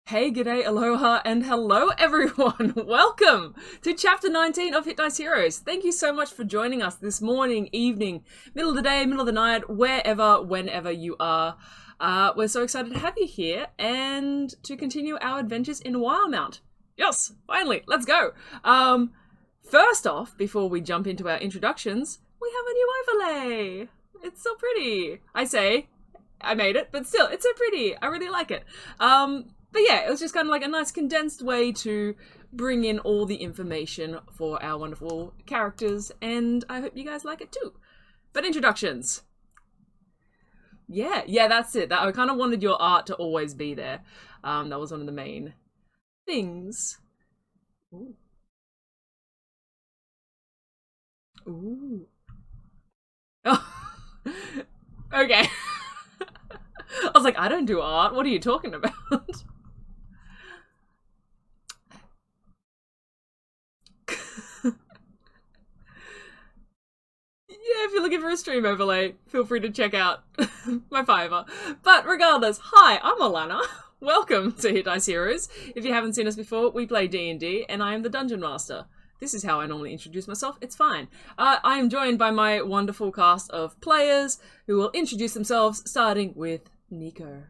Hey, g'day, aloha, and hello everyone! Welcome to Chapter 19 of Hit Dice Heroes. Thank you so much for joining us this morning, evening, middle of the day, middle of the night, wherever, whenever you are. We're so excited to have you here and to continue our adventures in Wildemount. Yes, finally, let's go! First off, before we jump into our introductions, we have a new overlay! It's so pretty! I made it, but still, it's so pretty! I really like it. But yeah, it was just kind of like a nice condensed way to bring in all the information for our wonderful characters, and I hope you guys like it too. But introductions. Yeah, that's it. I kind of wanted your art to always be there. That was one of the main things. Ooh. Ooh. Oh. Okay. I was like, I don't do art. What are you talking about? Yeah, if you're looking for a stream overlay, feel free to check out my Fiverr. But regardless, hi, I'm Alana. Welcome to Hit Dice Heroes. If you haven't seen us before, we play D&D, and I am the Dungeon Master. This is how I normally introduce myself, it's fine. I am joined by my wonderful cast of players who will introduce themselves, starting with Nico.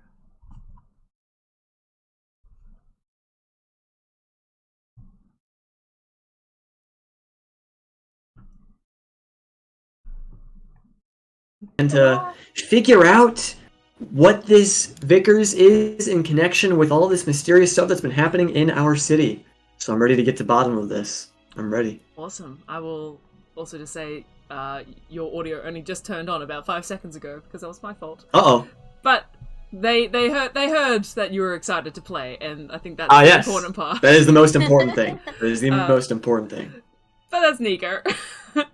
And to figure out what this Vickers is in connection with all this mysterious stuff that's been happening in our city. So I'm ready to get to the bottom of this. I'm ready. Awesome. I will also just say your audio only just turned on about 5 seconds ago because that was my fault. Uh-oh. But they heard that you were excited to play, and I think that's the yes. important part. That is the most important thing. That is the most important thing. But that's Nico,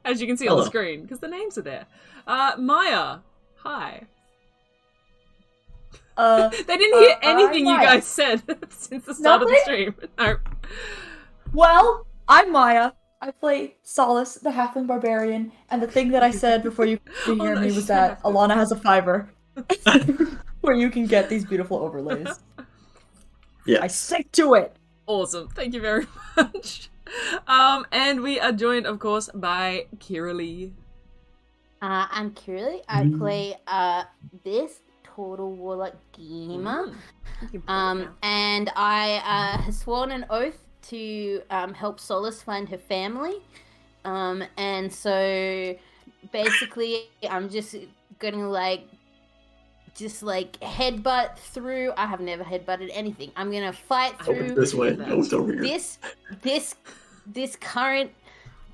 as you can see Hello. on the screen, because the names are there. Maya, hi. They didn't hear anything you guys said since the start of the stream. No. Well, I'm Maya. I play Solace, the Halfling Barbarian, and the thing that I said before you could hear me was that Alana has a Fiverr where you can get these beautiful overlays. Yeah. I stick to it. Awesome. Thank you very much. And we are joined, of course, by Kiralee. I'm Kiralee. I play this Total Warlock Geema. And I have sworn an oath to help Solace find her family. And so basically I'm just gonna headbutt through. I have never headbutted anything. I'm gonna fight through This way. No, it's over here. this current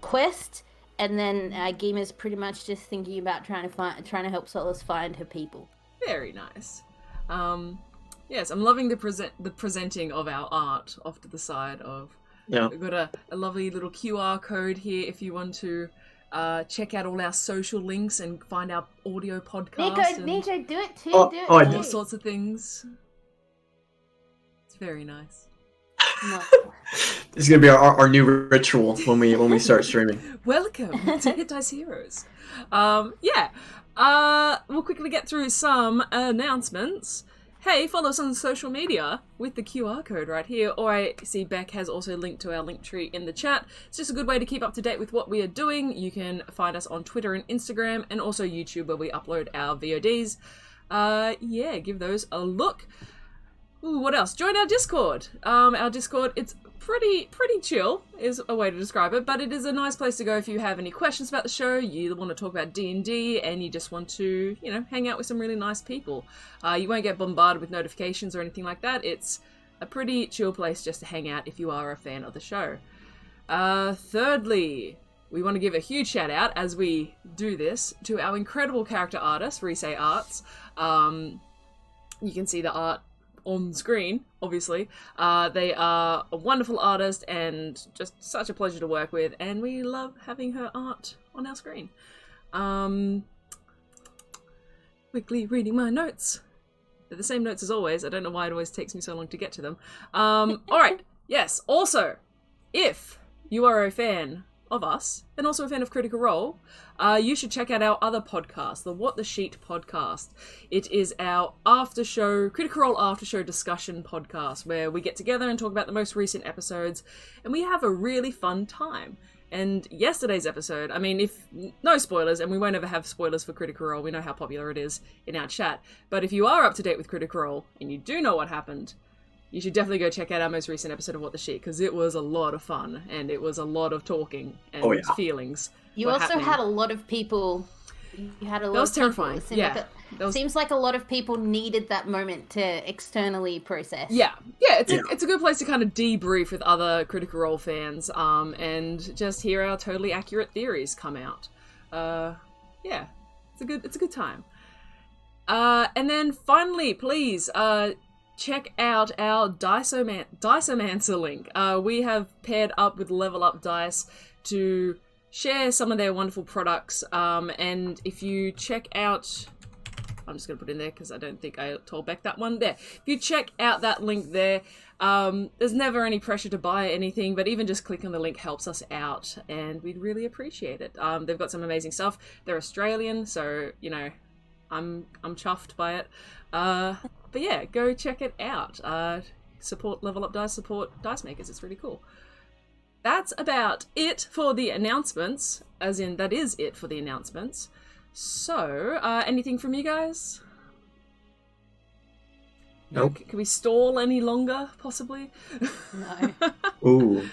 quest, and then Geema's pretty much just thinking about trying to help Solace find her people. Very nice. Yes, I'm loving the presenting of our art off to the side of. Yeah. We've got a lovely little QR code here if you want to check out all our social links and find our audio podcast. Nico, do it too. Oh, do it. oh, I too. did. All sorts of things. It's very nice. No. This is gonna be our new ritual when we start streaming. Welcome to Hit Dice Heroes. We'll quickly get through some announcements. Hey, follow us on social media with the QR code right here, or I see Beck has also linked to our link tree in the chat. It's just a good way to keep up to date with what we are doing. You can find us on Twitter and Instagram, and also YouTube where we upload our VODs. Give those a look. Ooh, what else? Join our Discord. Our Discord, it's pretty chill, is a way to describe it, but it is a nice place to go if you have any questions about the show, you want to talk about D&D, and you just want to, hang out with some really nice people. You won't get bombarded with notifications or anything like that. It's a pretty chill place just to hang out if you are a fan of the show. Thirdly, we want to give a huge shout out, as we do this, to our incredible character artist, Risei Arts. You can see the art on screen, obviously. They are a wonderful artist and just such a pleasure to work with, and we love having her art on our screen. Quickly reading my notes. They're the same notes as always. I don't know why it always takes me so long to get to them. Alright, yes, also, if you are a fan of us, and also a fan of Critical Role, you should check out our other podcast, the What the Sheet podcast. It is our Critical Role after show discussion podcast, where we get together and talk about the most recent episodes, and we have a really fun time. And yesterday's episode, I mean, if no spoilers, and we won't ever have spoilers for Critical Role, we know how popular it is in our chat, but if you are up to date with Critical Role, and you do know what happened, you should definitely go check out our most recent episode of What the Sheet, because it was a lot of fun, and it was a lot of talking and feelings. You also had a lot of people. You had a lot. That was of people. terrifying. Seems like a lot of people needed that moment to externally process. It's a good place to kind of debrief with other Critical Role fans, and just hear our totally accurate theories come out. It's a good time. And then finally, please, check out our Diceomancy Link. We have paired up with Level Up Dice to share some of their wonderful products, and if you check out, I'm just going to put in there because I don't think I told Beck that one there. If you check out that link there, there's never any pressure to buy anything, but even just clicking the link helps us out, and we'd really appreciate it. They've got some amazing stuff. They're Australian, so, you know, I'm chuffed by it. But yeah, go check it out. Support Level Up Dice, support Dice Makers. It's really cool. That's about it for the announcements, as in that is it for the announcements. So, anything from you guys? Nope. Can we stall any longer, possibly? No. Ooh.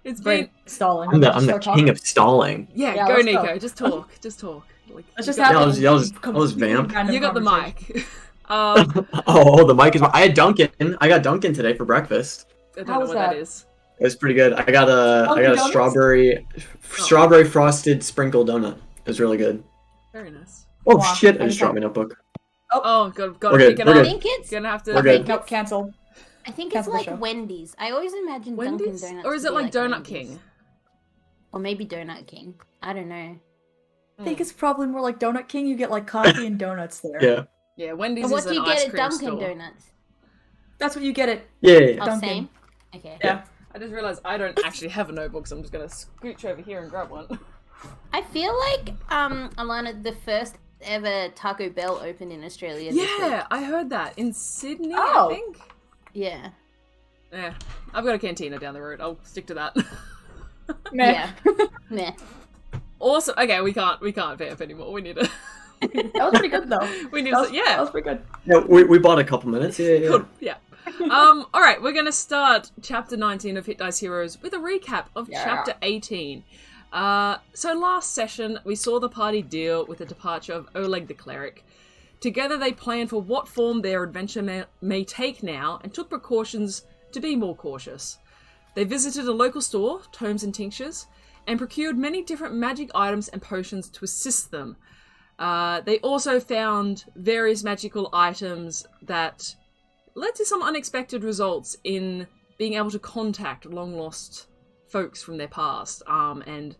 It's been stalling. I'm the king of stalling. Yeah, go Nico. Go. Just talk. Just talk. Like, let's just have I'll just vamp. You got the mic. The mic is. I had Dunkin'. I got Dunkin' today for breakfast. I don't know what that is. It was pretty good. I got a strawberry frosted sprinkle donut. It was really good. Very nice. Oh shit! I just dropped my notebook. Oh, got to pick it up. I think it's gonna have to. We're good. Nope, cancel. I think it's like Wendy's. I always imagine Wendy's? Dunkin' Donuts. Or is it like Donut Wendy's. King? Or maybe Donut King. I don't know. I think it's probably more like Donut King. You get like coffee and donuts there. Yeah. Yeah, Wendy's And what is do an you ice get at cream Dunkin' store. Donuts? That's what you get at Yeah. Oh, Dunkin'. same? Okay. Yeah. I just realised I don't actually have a notebook, so I'm just gonna scooch over here and grab one. I feel like, Alana, the first ever Taco Bell opened in Australia this week. Yeah, I heard that. In Sydney, Oh. I think? Yeah. Yeah. I've got a cantina down the road. I'll stick to that. Meh. Yeah. Meh. Awesome. Okay, we can't vamp anymore. We need to... That was pretty good though. we need That was, to... Yeah. that was pretty good. Yeah, we bought a couple minutes. Yeah. Cool. Yeah. Alright, we're gonna start Chapter 19 of Hit Dice Heroes with a recap of Chapter 18. So last session, we saw the party deal with the departure of Oleg the Cleric. Together they planned for what form their adventure may take now, and took precautions to be more cautious. They visited a local store, Tomes and Tinctures, and procured many different magic items and potions to assist them. They also found various magical items that led to some unexpected results in being able to contact long-lost folks from their past, and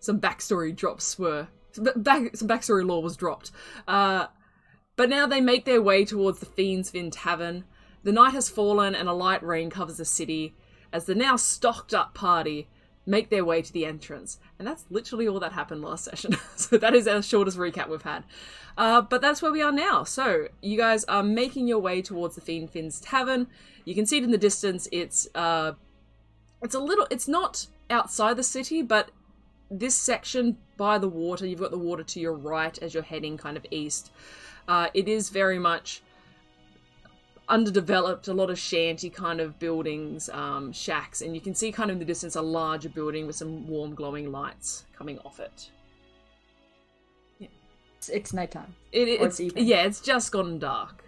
some backstory drops were... some backstory lore was dropped. But now they make their way towards the Fiend's Tavern. The night has fallen and a light rain covers the city as the now stocked-up party make their way to the entrance. And that's literally all that happened last session. So that is our shortest recap we've had. But that's where we are now. So you guys are making your way towards the Fiend's Tavern. You can see it in the distance. It's not outside the city, but this section by the water, you've got the water to your right as you're heading kind of east. It is very much underdeveloped, a lot of shanty kind of buildings, shacks, and you can see kind of in the distance a larger building with some warm glowing lights coming off it. Yeah. It's nighttime. It's evening. Yeah, it's just gone dark.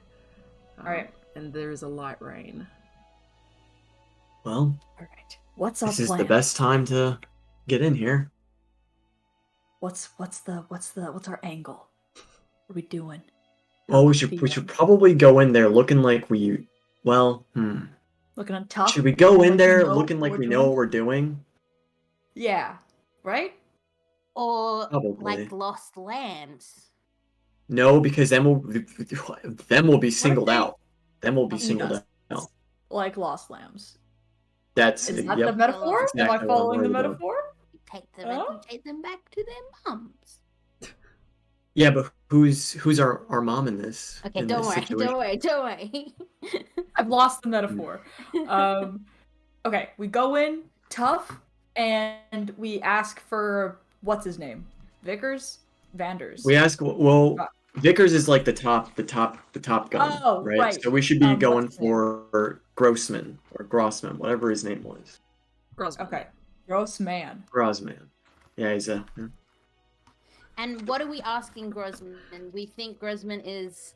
Alright. And there is a light rain. Well, Alright. What's our this is plan? the best time to get in here. What's our angle? What are we doing? Well, we should probably go in there looking like we... Looking on top? Should we go in Like there we know looking like what we we're know doing? what we're doing? Yeah. Right? Or Probably. like Lost Lambs. No, because then we'll be singled they- out. Then we'll be I mean, singled that's- out. Like Lost Lambs. That's Is that yep. the metaphor? Am I Exactly what I'm following the worried about. metaphor? take them and take them back to their mums. Yeah, but who's our mom in this? Okay, in don't this worry, situation? don't worry. I've lost the metaphor. Okay, we go in tough, and we ask for what's his name, Vickers, Vanders. We ask. Well, Vickers is like the top gun, Oh, right? right. So we should be going what's his name? for Grossman or Grossman, whatever his name was. Grossman. Okay, Grossman. Grossman. Yeah, he's a. And what are we asking Grossman? We think Grossman is.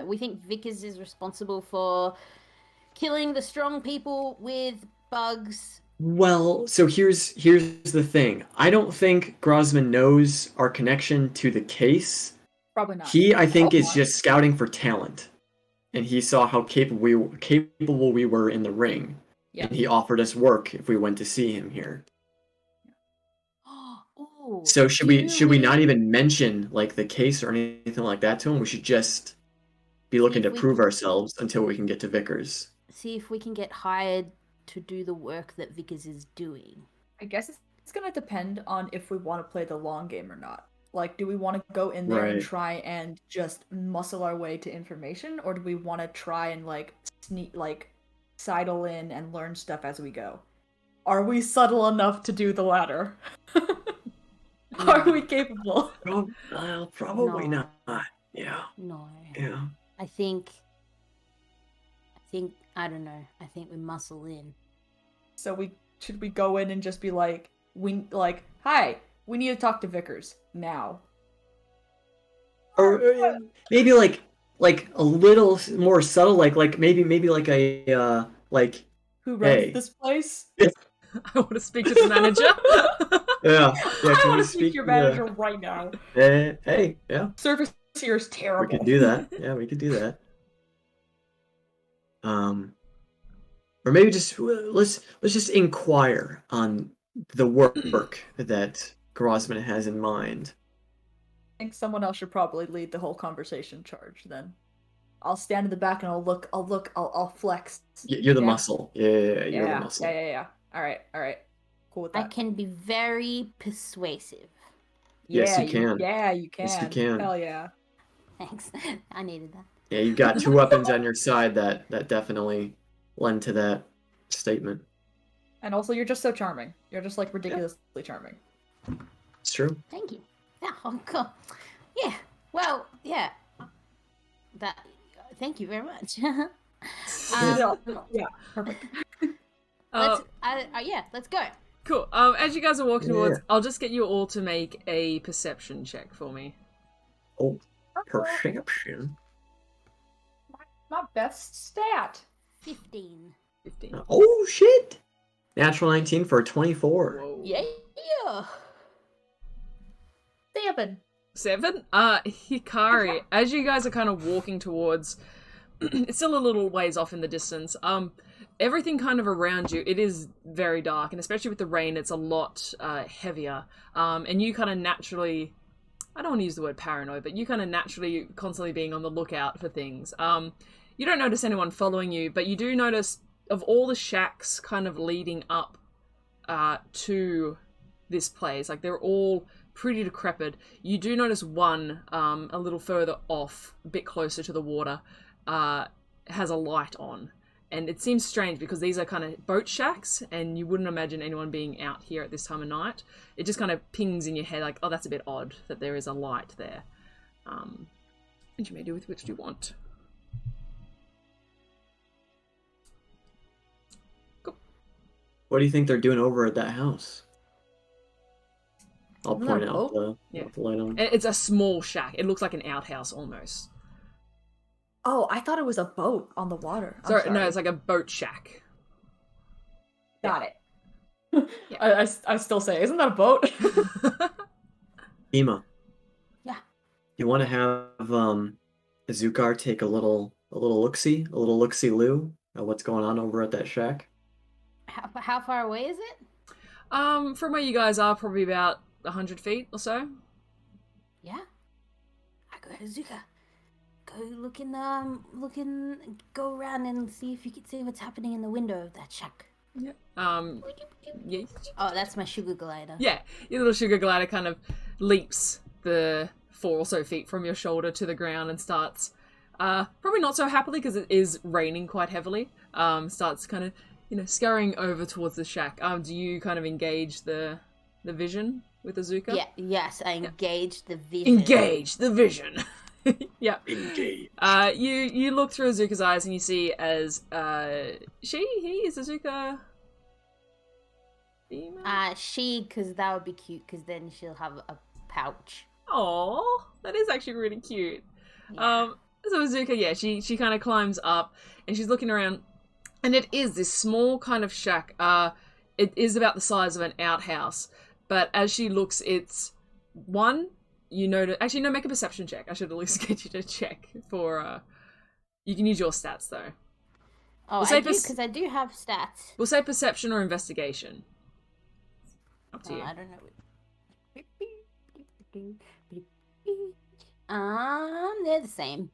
We think Vickers is responsible for killing the strong people with bugs. Well, so here's the thing. I don't think Grossman knows our connection to the case. Probably not. He, I think, is just scouting for talent, and he saw how capable we were in the ring, and he offered us work if we went to see him here. Ooh, So should we not even mention like the case or anything like that to him? We should just be looking to prove ourselves until we can get to Vickers. See if we can get hired to do the work that Vickers is doing. I guess it's gonna depend on if we want to play the long game or not. Like, do we want to go in there and Right. try and just muscle our way to information, or do we want to try and like sidle in and learn stuff as we go? Are we subtle enough to do the latter? Are we capable? Probably No. not. Yeah. No. Yeah. I think I don't know. I think we muscle in. So should we go in and just be like, hi, we need to talk to Vickers now. Or maybe like a little more subtle, like maybe like a like. Who runs Hey. this place? I want to speak to the manager. Yeah. I Can want we to speak to your manager right now. Hey. Yeah. Service here is terrible. We could do that. Yeah, we could do that. Or maybe just let's just inquire on the work that Grossman has in mind. I think someone else should probably lead the whole conversation charge then. I'll stand in the back and I'll flex. You're the Yeah. muscle. Yeah, you're the muscle. Yeah. All right. Cool with I that. can be very persuasive. Yes, you can. Yeah, you can. Yes, you can. Hell yeah. Thanks. I needed that. Yeah, you've got two weapons on your side that definitely lend to that statement. And also, you're just so charming. You're just like ridiculously charming. It's true. Thank you. Yeah, oh, cool. Yeah. Well, yeah. That. Thank you very much. Yeah, perfect. Let's go. Cool. As you guys are walking towards, I'll just get you all to make a perception check for me. Oh, perception. My best stat. 15. 15. Oh shit! Natural 19 for a 24. Whoa. Yeah. 7. 7? Hikari, as you guys are kind of walking towards, it's still a little ways off in the distance. Everything kind of around you, it is very dark, and especially with the rain, it's a lot heavier. And you kind of naturally, I don't want to use the word paranoid, but you kind of naturally constantly being on the lookout for things. You don't notice anyone following you, but you do notice of all the shacks kind of leading up to this place, like they're all pretty decrepit. You do notice one a little further off, a bit closer to the water, has a light on. And it seems strange because these are kind of boat shacks and you wouldn't imagine anyone being out here at this time of night. It just kind of pings in your head like, oh, that's a bit odd that there is a light there. And you may do with which you want. Cool. What do you think they're doing over at that house? I'll Isn't point that a out boat? the light on. It's a small shack. It looks like an outhouse almost. Oh, I thought it was a boat on the water. I'm Sorry, sorry. no, it's like a boat shack. Got it. Yeah. I still say, isn't that a boat? Geema. Yeah. You want to have Azukar take a little look-see loo at what's going on over at that shack? How far away is it? From where you guys are, probably about 100 feet or so. Yeah. I go to Zuka. Go go around and see if you can see what's happening in the window of that shack. Yeah. Yeah. Oh, that's my sugar glider. Yeah, your little sugar glider kind of leaps the 4 or so feet from your shoulder to the ground and starts, probably not so happily because it is raining quite heavily, starts kind of, scurrying over towards the shack. Do you kind of engage the vision with Azuka? Yeah, yes, I engaged the vision. Engage the vision! Yeah. Engage. You look through Azuka's eyes and you see as, is Azuka... female? She, because that would be cute, because then she'll have a pouch. Oh, that is actually really cute. Yeah. So Azuka, yeah, she kind of climbs up and she's looking around, and it is this small kind of shack. It is about the size of an outhouse, but as she looks, it's one. Actually, no, make a perception check. I should at least get you to check for. You can use your stats though. Oh, I do, because I do have stats. We'll say perception or investigation. Up to you. I don't know. They're the same.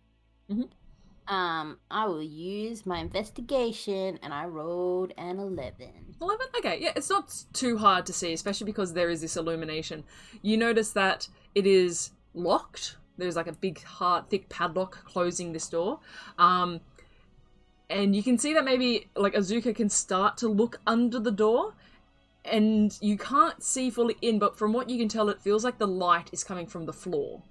Mm-hmm. I will use my investigation, and I rolled an 11. 11? Okay, yeah, it's not too hard to see, especially because there is this illumination. You notice that it is locked. There's like a big, hard, thick padlock closing this door. And you can see that maybe, like, Azuka can start to look under the door, and you can't see fully in, but from what you can tell, it feels like the light is coming from the floor.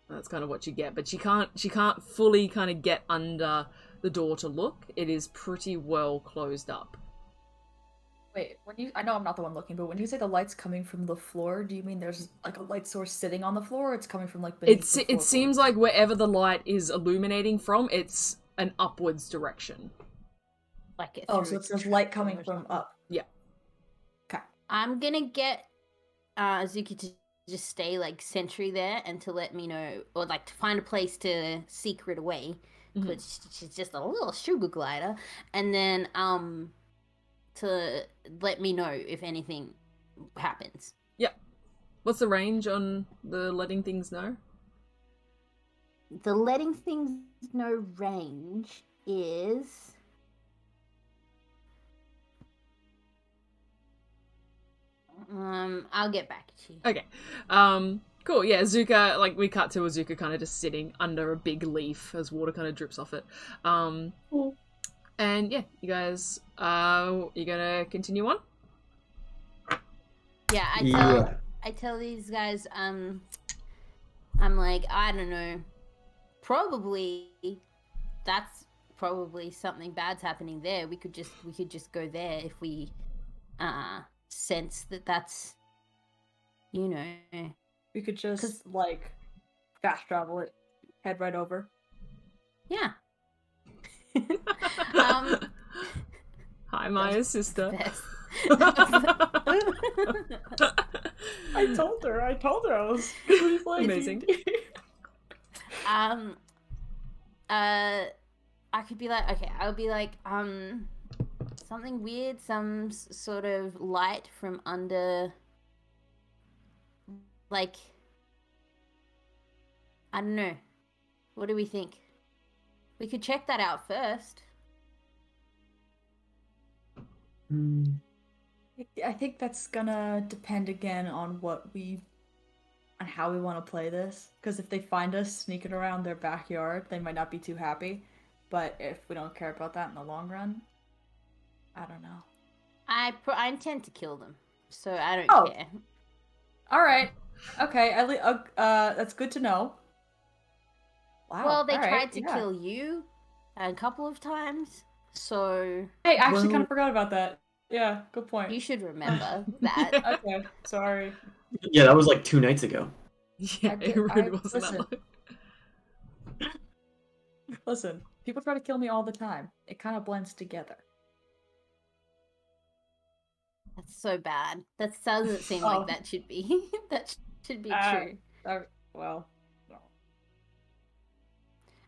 That's kind of what you get, but she can't fully kind of get under the door to look. It is pretty well closed up. Wait, I know I'm not the one looking, but when you say the light's coming from the floor, do you mean there's like a light source sitting on the floor, or it's coming from like beneath the floor? It seems like wherever the light is illuminating from, it's an upwards direction. Like so there's light coming from up. Yeah. Okay. I'm gonna get Azuki to just stay like sentry there and to let me know, or like to find a place to secret away, because she's just a little sugar glider, and then to let me know if anything happens. Yeah. What's the range on the letting things know? The letting things know range is... I'll get back to you. Okay. Cool. Yeah, Azuka, like, we cut to Azuka kind of just sitting under a big leaf as water kind of drips off it. Cool. And yeah, you guys, you gonna continue on? Yeah, I tell these guys, I'm like, I don't know, that's probably something bad's happening there. We could just go there if we, sense that's, We could just, like, fast travel it, head right over. Yeah. Hi, Maya's sister. I told her I was gonna be playing Amazing. I could be like, okay, I'll be like, something weird, some sort of light from under, like, I don't know. What do we think? We could check that out first. I think that's gonna depend again on how we want to play this. Because if they find us sneaking around their backyard, they might not be too happy. But if we don't care about that in the long run, I don't know. I intend to kill them, so I don't care. All right. Okay. That's good to know. Wow. Well, they all right, tried to kill you a couple of times, so... Hey, I actually kind of forgot about that. Yeah, good point. You should remember that. Okay, sorry. Yeah, that was like 2 nights ago. Yeah, it really wasn't that long. Listen, people try to kill me all the time. It kind of blends together. That's so bad. That doesn't seem like that should be. That should be true. Well, no.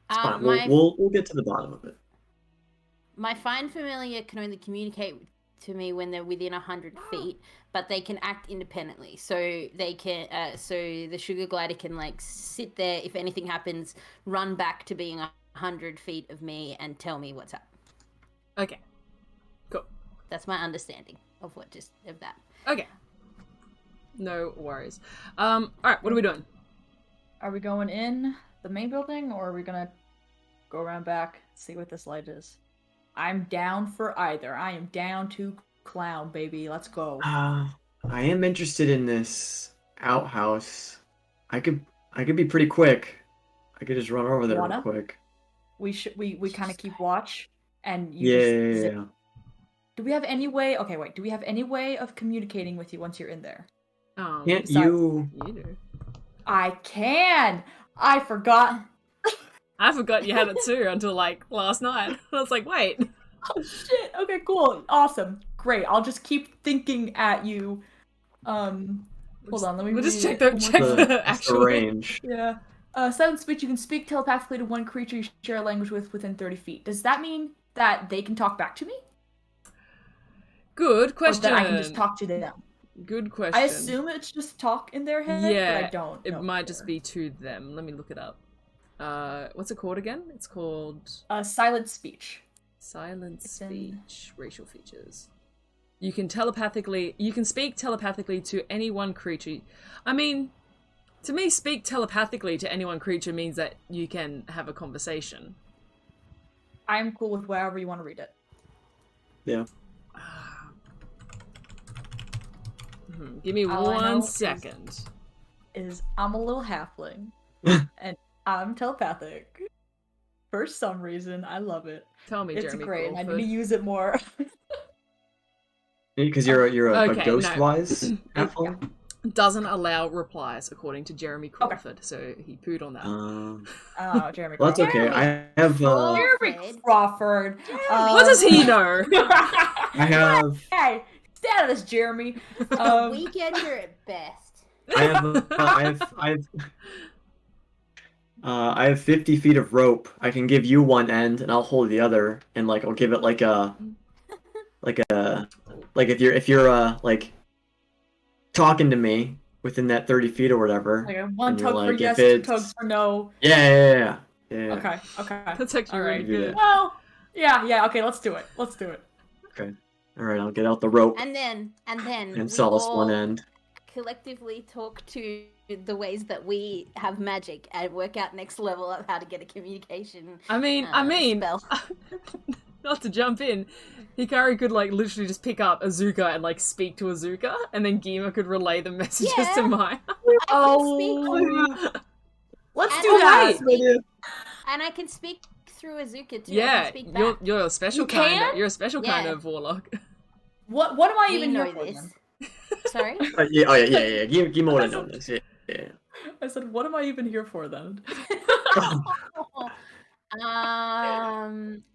It's fine. We'll get to the bottom of it. My Find Familiar can only communicate to me when they're within 100 feet, but they can act independently. So they can, so the sugar glider can like sit there. If anything happens, run back to being 100 feet of me and tell me what's up. Okay. Cool. That's my understanding of that. Okay. No worries. All right. What are we doing? Are we going in the main building, or are we gonna go around back, see what this light is? I'm down for either. I am down to clown, baby. Let's go. I am interested in this outhouse. I could be pretty quick. I could just run over there real quick. We kind of keep watch, and you Yeah. just zip. Do we have any way? Okay, wait. Do we have any way of communicating with you once you're in there? Can't you? You do. I can. I forgot. I forgot you had it too until like last night. I was like, wait. Oh shit. Okay, cool. Awesome. Great. I'll just keep thinking at you. Hold on. Let me. We'll just check the actual range. Yeah. Silent speech. You can speak telepathically to one creature you share a language with within 30 feet. Does that mean that they can talk back to me? Good question. Or that I can just talk to them? Good question. I assume it's just talk in their head, yeah, but I don't. It might just be to them. Let me look it up. What's it called again? It's called silent speech. Silent speech. Racial features. You can speak telepathically to any one creature. I mean, to me, speak telepathically to any one creature means that you can have a conversation. I'm cool with wherever you want to read it. Yeah. Give me 1 second. Is I'm a little halfling, and I'm telepathic. For some reason, I love it. Tell me, it's Jeremy great. Crawford. I need to use it more. Because you're a Okay, ghost-wise no. halfling? Doesn't allow replies according to Jeremy Crawford, so he pooed on that. Oh, Jeremy. Well, that's okay. I have. Jeremy Crawford. What does he know? I have. Hey, stay out of this, Jeremy. Weekender at best. I have 50 feet of rope. I can give you one end, and I'll hold the other, and like I'll give it like if you're like talking to me within that 30 feet or whatever. Like one tug like, for yes, two tugs for no. Yeah. Okay. That's actually really good. Well, yeah. Okay, let's do it. Okay. All right, I'll get out the rope. And then And Solace one end. Collectively talk to the ways that we have magic and work out next level of how to get a communication. I mean, spell. Not to jump in, Hikari could like literally just pick up Azuka and like speak to Azuka, and then Geema could relay the messages to Maya. Let's do that. And I can speak through Azuka too. Yeah, you're a special You're a special kind of warlock. What am I even here for? Then? Sorry. Yeah. Geema would have known this. Yeah. I said, what am I even here for then?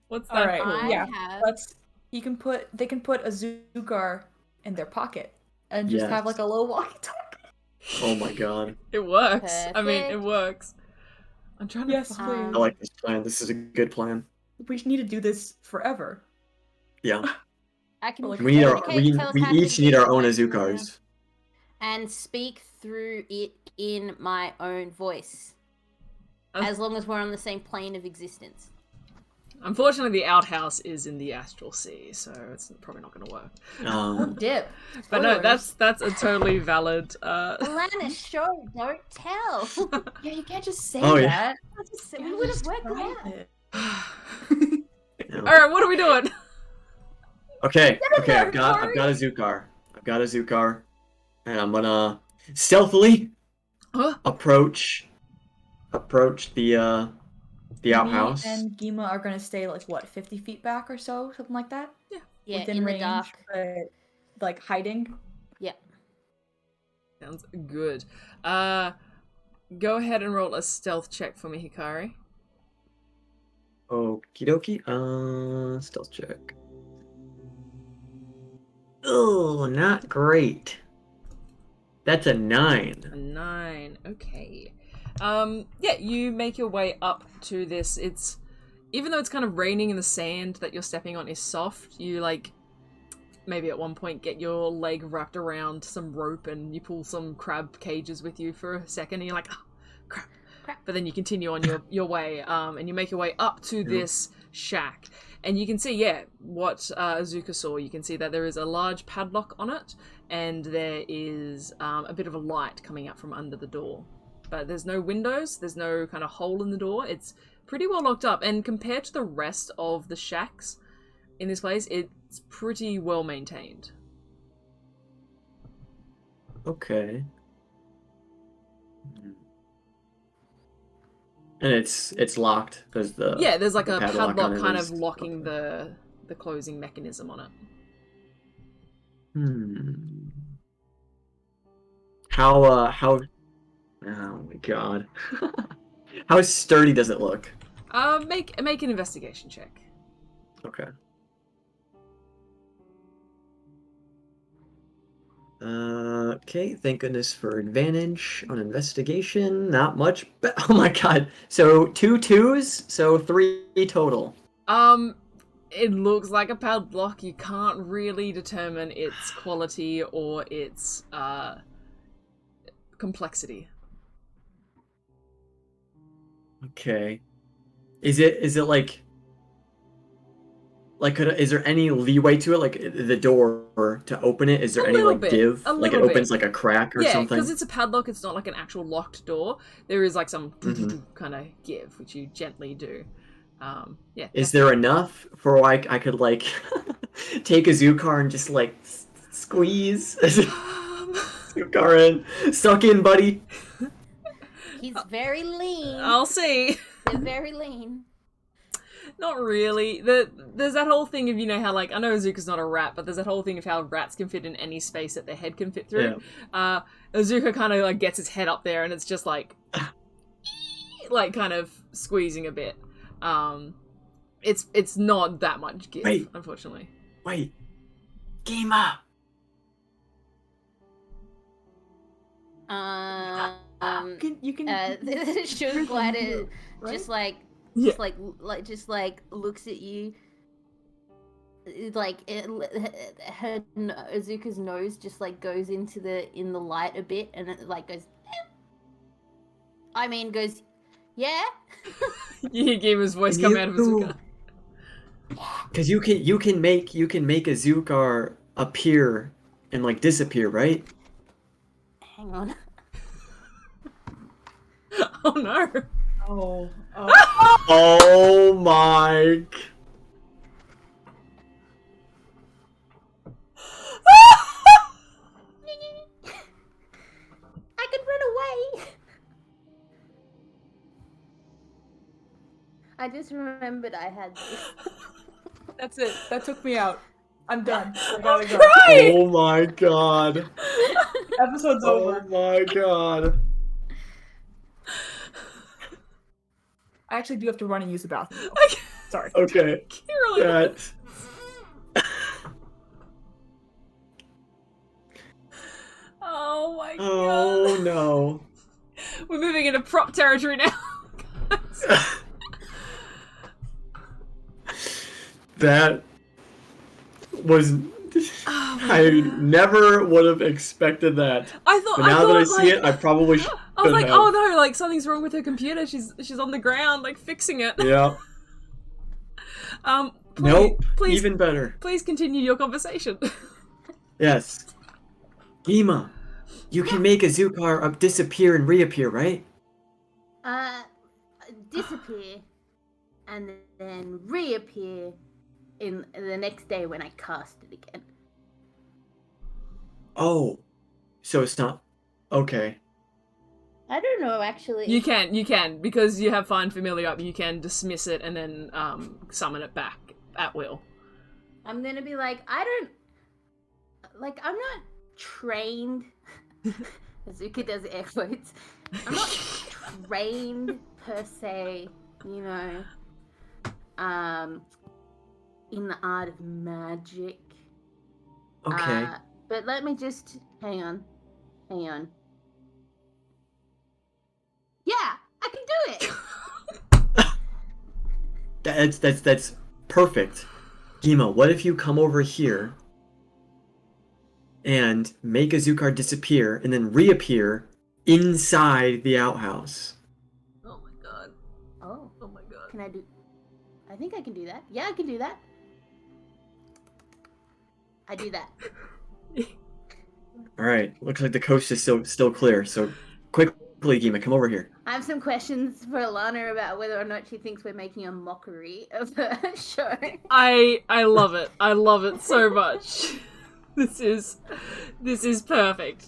What's that? All right. called? Yeah. They can put Azugar in their pocket and just have like a little walkie-talkie. Oh my god. It works. Perfect. I mean, it works. I'm trying to. Yes, please. I like this plan. This is a good plan. We need to do this forever. Yeah. I can. We each need our own Azukars. And speak through it in my own voice, as long as we're on the same plane of existence. Unfortunately, the outhouse is in the astral sea, so it's probably not going to work. Dip. But no, that's a totally valid. Alana, show, don't tell. Yeah, you can't just say Oh, that. Yeah. We would have worked it out. All right, what are we doing? Okay. I've got a Zukar, and I'm gonna stealthily approach the outhouse. Me and Geema are gonna stay like what, 50 feet back or so, something like that. Yeah, within in range, the dark. but like hiding. Yeah. Sounds good. Go ahead and roll a stealth check for me, Hikari. Okie dokie. Stealth check. Oh, not great. That's a 9. A 9. Okay. Yeah, you make your way up to this. It's, even though it's kind of raining and the sand that you're stepping on is soft, you like maybe at one point get your leg wrapped around some rope and you pull some crab cages with you for a second and you're like, oh, crap. But then you continue on your way, and you make your way up to this shack. And you can see, what Azuka saw. You can see that there is a large padlock on it, and there is a bit of a light coming out from under the door. But there's no windows, there's no kind of hole in the door. It's pretty well locked up, and compared to the rest of the shacks in this place, it's pretty well maintained. Okay. And it's locked because there's like a padlock kind of locking the closing mechanism on it. How oh my god. How sturdy does it look? Make an investigation check. Okay. Okay, thank goodness for advantage on investigation. Not much, but oh my god. So 2 2s, so 3 total. It looks like a padlock. You can't really determine its quality or its complexity. Okay. Is it like is there any leeway to it, like the door to open it? Is there any like give, like it opens like a crack or something? Yeah, because it's a padlock. It's not like an actual locked door. There is like some kind of give, which you gently do. Is there enough for I could like take a Zukar and just like squeeze Zukar in, suck in, buddy? He's very lean. I'll see. He's very lean. Not really. There's that whole thing of, you know, how, like, I know Azuka's not a rat, but there's that whole thing of how rats can fit in any space that their head can fit through. Yeah. Azuka kind of, like, gets his head up there, and it's just, like, kind of squeezing a bit. It's not that much give, unfortunately. Wait. Geema! You can Sugar Glider just like looks at you. Like Azuka's nose just like goes into in the light a bit, and it like goes. Goes, yeah. You hear Geema's voice come out of Azuka. Because you can make a Zukar appear and like disappear, right? Hang on. Oh no. Oh. Oh my. I could run away. I just remembered I had this. That's it. That took me out. I'm done. I gotta go. Right. Oh my god. Episode's over. Oh my god. I actually do have to run and use the bathroom. Sorry. Okay. Really? Oh my god. Oh no. We're moving into prop territory now. That was... I never would have expected that. I thought, but now that I see it, I probably should. I was like, oh no, like something's wrong with her computer. She's on the ground, like fixing it. Yeah. Nope. Even better. Please continue your conversation. Yes. Geema, you can make a Zukar disappear and reappear, right? Disappear, and then reappear in the next day when I cast it again. Oh, so it's not... Okay. I don't know, actually. You can, because you have Find Familiar up, you can dismiss it and then summon it back at will. I'm gonna be like, I'm not trained. Azuka does air quotes. I'm not trained per se, you know, in the art of magic. Okay. But let me just hang on. Yeah, I can do it. That's perfect. Geema, what if you come over here and make a Zukar disappear and then reappear inside the outhouse? Oh my god. Oh my god. Can I do? I think I can do that. Yeah, I can do that. I do that. All right. Looks like the coast is still clear. So quickly, Geema, come over here. I have some questions for Alana about whether or not she thinks we're making a mockery of her show. I love it. I love it so much. This is perfect.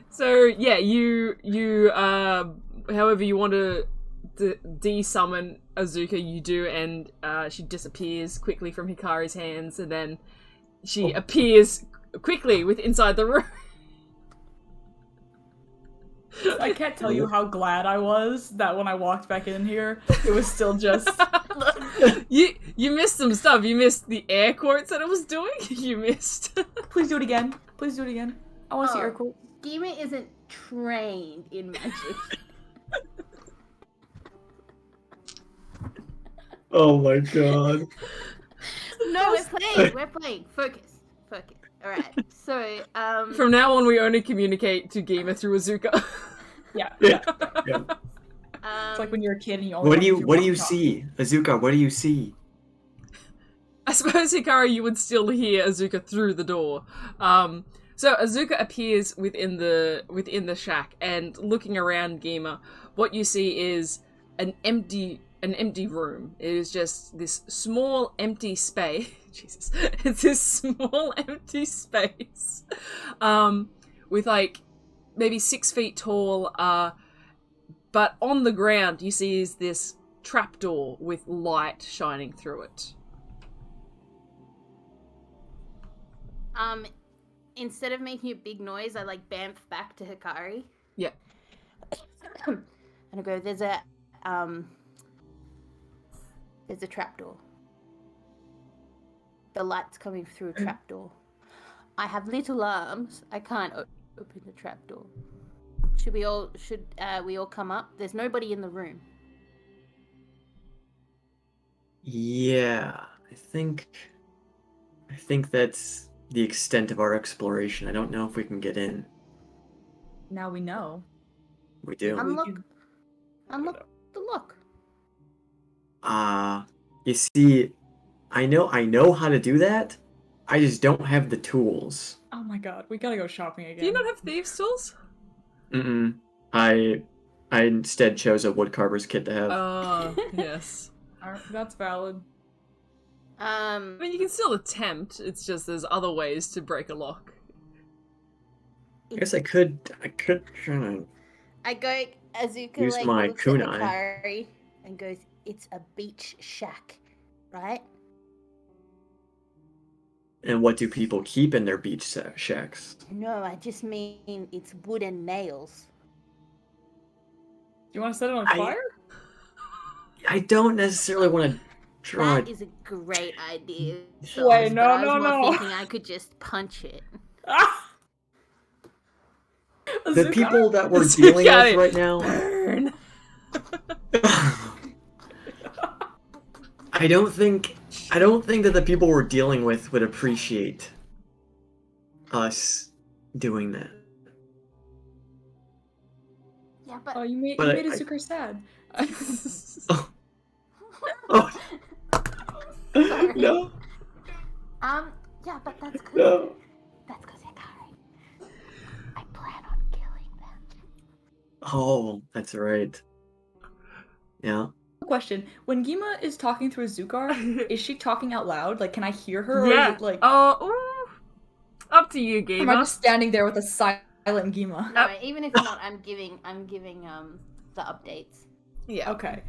So yeah, you however you want to de-summon Azuka, you do, and she disappears quickly from Hikari's hands, and then she appears quickly inside the room. I can't tell you how glad I was that when I walked back in here, it was still just... You missed some stuff. You missed the air quotes that it was doing. You missed. Please do it again. Please do it again. I want to see air quotes. Geema isn't trained in magic. Oh my god. No, we're playing. Focus. Alright, so, From now on, we only communicate to Geema through Azuka. Yeah. Yeah. It's like when you're a kid and you only What do you see? Azuka, what do you see? I suppose, Hikari, you would still hear Azuka through the door. So Azuka appears within the shack, and looking around Geema, what you see is an empty room. It is just this small empty space. Jesus. It's this small empty space. With like maybe 6 feet tall, but on the ground you see is this trapdoor with light shining through it. Instead of making a big noise, I like bamf back to Hikari. Yeah. And I go, there's a trapdoor. The light's coming through a trapdoor. I have little arms. I can't open the trapdoor. Should we all come up? There's nobody in the room. Yeah, I think that's the extent of our exploration. I don't know if we can get in. Now we know. We do. Unlock the lock. You see, I know how to do that. I just don't have the tools. Oh my god, we gotta go shopping again. Do you not have thieves' tools? Mm-mm. I instead chose a woodcarver's kit to have. Oh, yes. That's valid. I mean, you can still attempt. It's just there's other ways to break a lock. I guess I could try to I go, Azuka use like my looks at kunai. Hikari and goes, it's a beach shack, right? And what do people keep in their beach shacks? No, I just mean it's wood and nails. Do you want to set it on fire? I don't necessarily want to try. That is a great idea. Wait, no, but I was no, more no. thinking I could just punch it. The Azuka. people that we're dealing with right now. Burn. I don't think that the people we're dealing with would appreciate us doing that. Yeah, but Oh, you made But Azuka sad. Oh Sorry. no, yeah, but that's good. no. That's because Hikari. I plan on killing them. Oh, that's right. Yeah. Question: when Geema is talking through Azukar, is she talking out loud? Like, can I hear her? Or Yeah. is it like, Oh, up to you, am I Geema. just standing there with a silent Geema? No, even if not, I'm giving the updates. Yeah. Okay.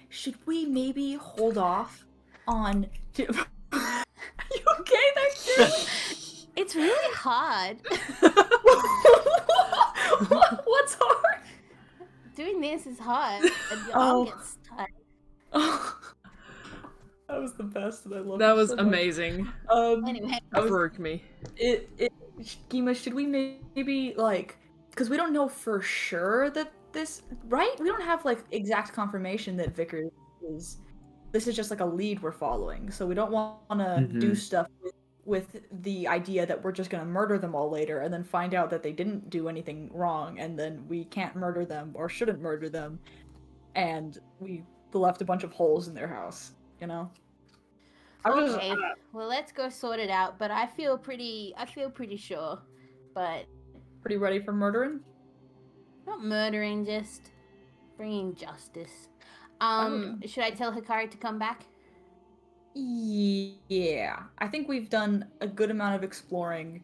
Should we maybe hold off on? Are you okay there, Kira? It's really hard. What's hard? Doing this is hard. And your arm gets tight. Oh. That was the best, and I love That it was so much. amazing. Anyway, That broke me. Geema, should we maybe, like, because we don't know for sure that this, right? We don't have, like, exact confirmation that Vickers is, this is just, like, a lead we're following, so we don't want to do stuff with the idea that we're just going to murder them all later and then find out that they didn't do anything wrong and then we can't murder them or shouldn't murder them. and we left a bunch of holes in their house, you know? Okay, well, let's go sort it out, but I feel pretty sure. But Pretty ready for murdering? not murdering, just bringing justice. Okay. Should I tell Hikari to come back? Yeah. I think we've done a good amount of exploring,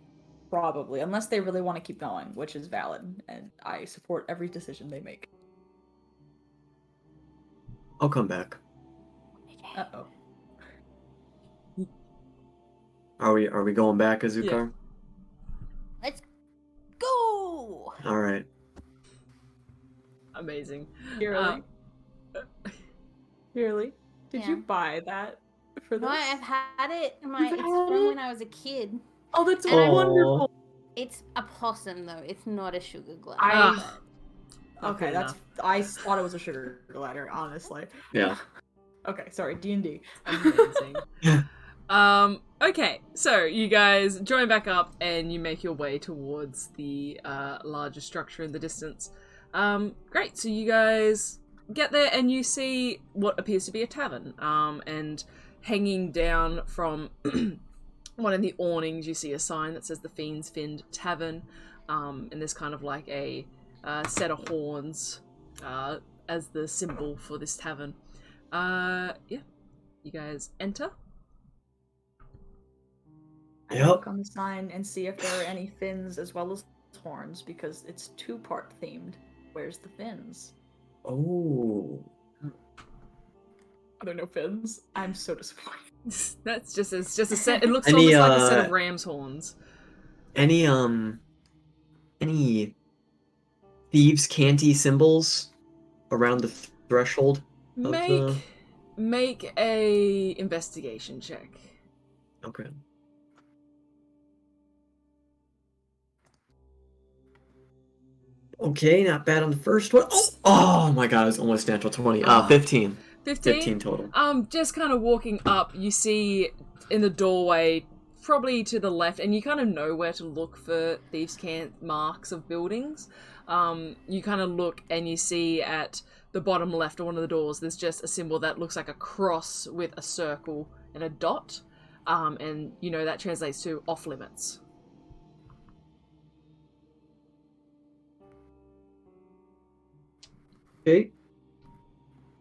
probably, unless they really want to keep going, which is valid, and I support every decision they make. I'll come back. Uh-oh. Are we going back, Azukar? Yeah. Let's go! Alright. Amazing. Really? Really? Did Yeah. you buy that for this? No, I've had it. You've It's had from it? when I was a kid. Oh, that's And I- wonderful. It's a possum, though. It's not a sugar glider. Ah. Okay, Fair that's. I thought it was a sugar glider, honestly. Yeah. Okay, sorry, D&D. Amazing. Okay, so you guys join back up and you make your way towards the larger structure in the distance. Great, so you guys get there and you see what appears to be a tavern. And hanging down from one of the awnings, you see a sign that says the Fiend Tavern. And there's kind of like a set of horns as the symbol for this tavern. Yeah, you guys enter. I Yep. look on the sign and see if there are any fins as well as horns, because it's two-part themed. Where's the fins? Oh. Are there no fins? I'm so disappointed. It's just a set. It looks Any, almost like a set of ram's horns. Any thieves' canty symbols around the threshold of the... Make a investigation check. Okay. Okay, not bad on the first one. Oh my god, it was almost natural 20. 15. 15 total. Just kind of walking up, you see in the doorway, probably to the left, and you kind of know where to look for thieves' cant marks of buildings. You kind of look and you see at the bottom left of one of the doors, there's just a symbol that looks like a cross with a circle and a dot. And you know that translates to off limits. Okay.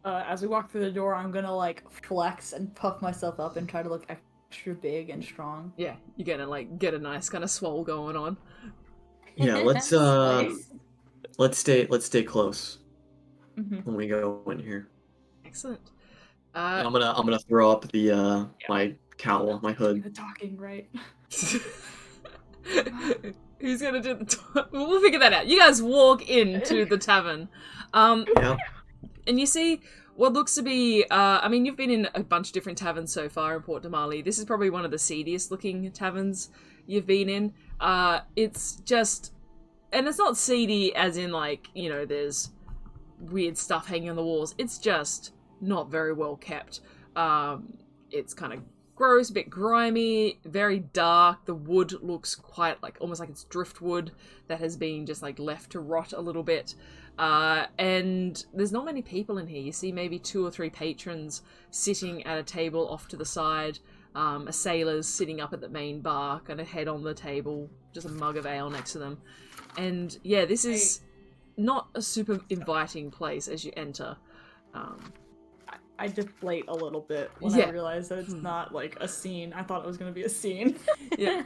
As we walk through the door, I'm gonna like flex and puff myself up and try to look extra big and strong. Yeah, you're gonna like get a nice kind of swole going on. Yeah, let's stay close when we go in here. Excellent. I'm gonna throw up the my cowl, my hood. The talking, right? Who's gonna do the we'll figure that out. You guys walk into the tavern. Yeah. And you see what looks to be, I mean, you've been in a bunch of different taverns so far in Port Damali. This is probably one of the seediest looking taverns you've been in. It's just, and it's not seedy as in like, you know, there's weird stuff hanging on the walls. It's just not very well kept. It's kind of gross, a bit grimy, very dark. The wood looks quite like, almost like it's driftwood that has been just like left to rot a little bit. And there's not many people in here. You see maybe 2 or 3 patrons sitting at a table off to the side. A sailor's sitting up at the main bar, kind of head on the table, just a mug of ale next to them. And yeah, this is not a super inviting place as you enter. I deflate a little bit when I realize that it's not like a scene. I thought it was gonna be a scene. Yeah.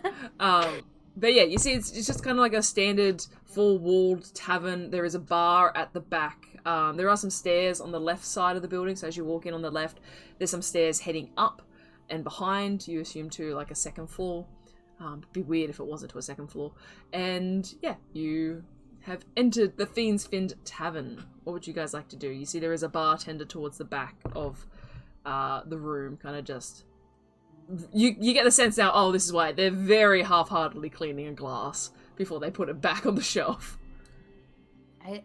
But yeah, you see it's just kind of like a standard 4-walled tavern. There is a bar at the back. There are some stairs on the left side of the building, so as you walk in on the left, there's some stairs heading up and behind, you assume to like a second floor. It'd be weird if it wasn't to a second floor. And yeah, you have entered the Fiend's Tavern. What would you guys like to do? You see there is a bartender towards the back of the room, kind of just... You get the sense now, oh, this is why they're very half-heartedly cleaning a glass before they put it back on the shelf.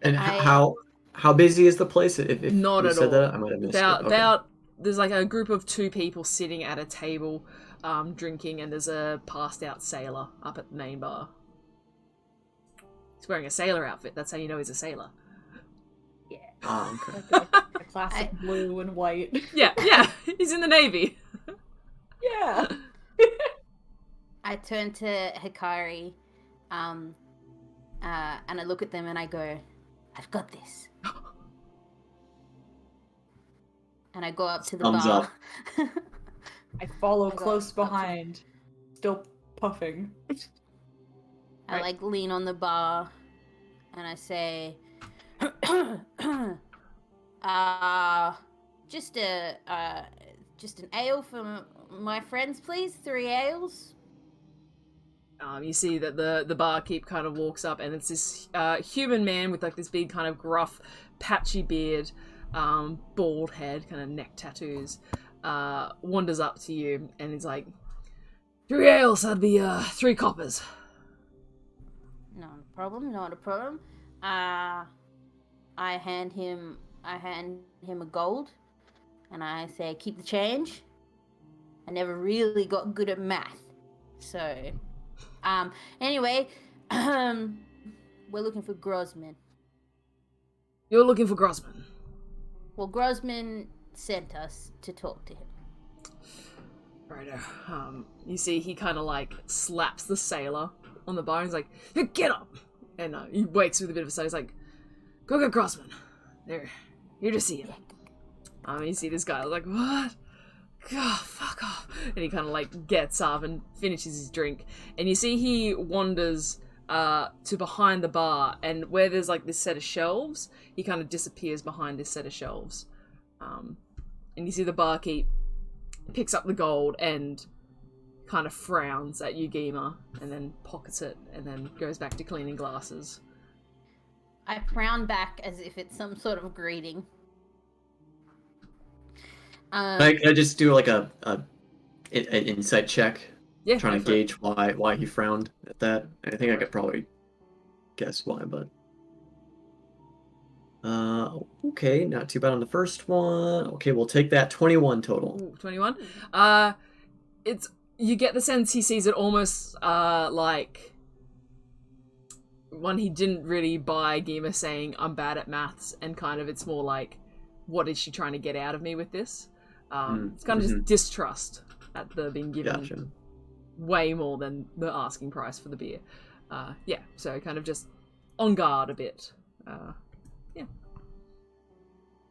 How busy is the place? If Not you at said all. That, I might have missed it. There's like a group of 2 people sitting at a table drinking, and there's a passed-out sailor up at the main bar. He's wearing a sailor outfit. That's how you know he's a sailor. Yeah. Oh, okay. Classic blue and white. Yeah, he's in the Navy. Yeah. I turn to Hikari, and I look at them and I go, "I've got this." And I go up to the Thumbs bar. up. I follow I go close up to- behind, still puffing. I like lean on the bar, and I say, just an ale for my friends, please. 3 ales." You see that the barkeep kind of walks up, and it's this human man with like this big kind of gruff, patchy beard, bald head, kind of neck tattoos, wanders up to you and is like, 3 ales, that'd be 3 coppers. Not a problem. Not a problem. I hand him a gold, and I say, "Keep the change." I never really got good at math, so anyway, we're looking for Grossman. You're looking for Grossman. Well, Grossman sent us to talk to him. Righto. You see he kind of like slaps the sailor on the bar and he's like, "Get up!" And he wakes with a bit of a sigh. He's like, "Go get Grossman. There, here to see him." You see this guy like, "What? God, fuck off." And he kind of like gets up and finishes his drink. And you see he wanders to behind the bar, and where there's like this set of shelves, he kind of disappears behind this set of shelves. And you see the barkeep picks up the gold and kind of frowns at you, Geema, and then pockets it and then goes back to cleaning glasses. I frown back as if it's some sort of greeting. Can I just do like an insight check? Yeah, Trying to go for it. gauge why he frowned at that. I think I could probably guess why, but okay, not too bad on the first one. Okay, we'll take that. 21 total. Ooh, 21. It's, you get the sense he sees it almost like one, he didn't really buy Geema saying I'm bad at maths, and kind of it's more like, what is she trying to get out of me with this? It's kind of just distrust at the being given Gotcha. way more than the asking price for the beer. Yeah, so kind of just on guard a bit. Yeah.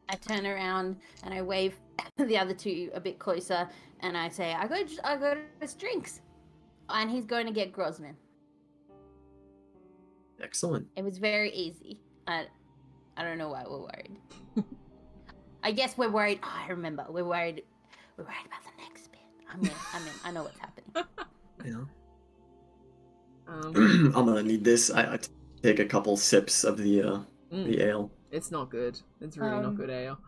I turn around and I wave the other two a bit closer, and I say, I got us drinks. And he's going to get Grossman. Excellent. It was very easy. I don't know why we're worried. I guess we're worried. Oh, I remember. We're worried about the next bit. I know what's happening. Yeah. I'm gonna need this. I take a couple sips of the ale. It's not good. It's really not good ale.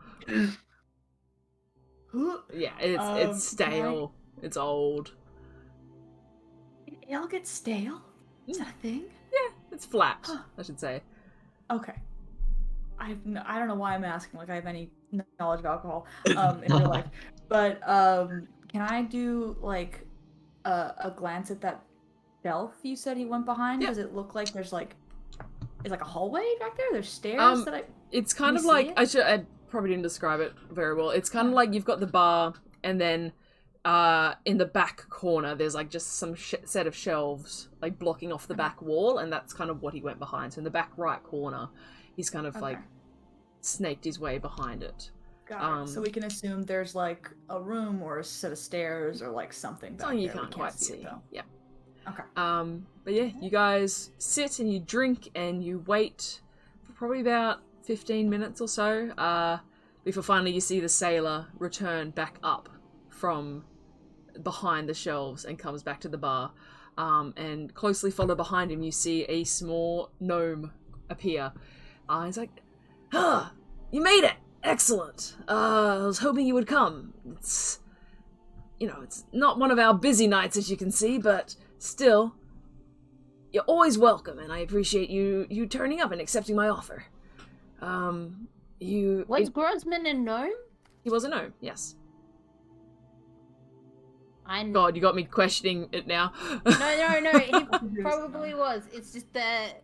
Who? Yeah, it's stale. It's old. Ale gets stale? Is that a thing? Yeah, it's flat, I should say. Okay. I don't know why I'm asking. Like I have any knowledge of alcohol in real life, but can I do like a glance at that shelf you said he went behind? Yeah. Does it look like there's like a hallway back there? There's stairs that I. It's kind of you like see it? I probably didn't describe it very well. It's kind of like you've got the bar, and then in the back corner there's like just some set of shelves like blocking off the back wall, and that's kind of what he went behind. So in the back right corner, he's kind of like snaked his way behind it. Got it. So we can assume there's like a room or a set of stairs or like something back Something you there. We can't quite see. it, though. Yeah. Okay. But yeah, you guys sit and you drink and you wait for probably about 15 minutes or so before finally you see the sailor return back up from behind the shelves and comes back to the bar. And closely followed behind him, you see a small gnome appear. He's like, you made it! Excellent! I was hoping you would come. It's not one of our busy nights, as you can see, but still, you're always welcome, and I appreciate you turning up and accepting my offer. Was Grossman a gnome? He was a gnome, yes. I know. God, you got me questioning it now. No, he probably was. It's just that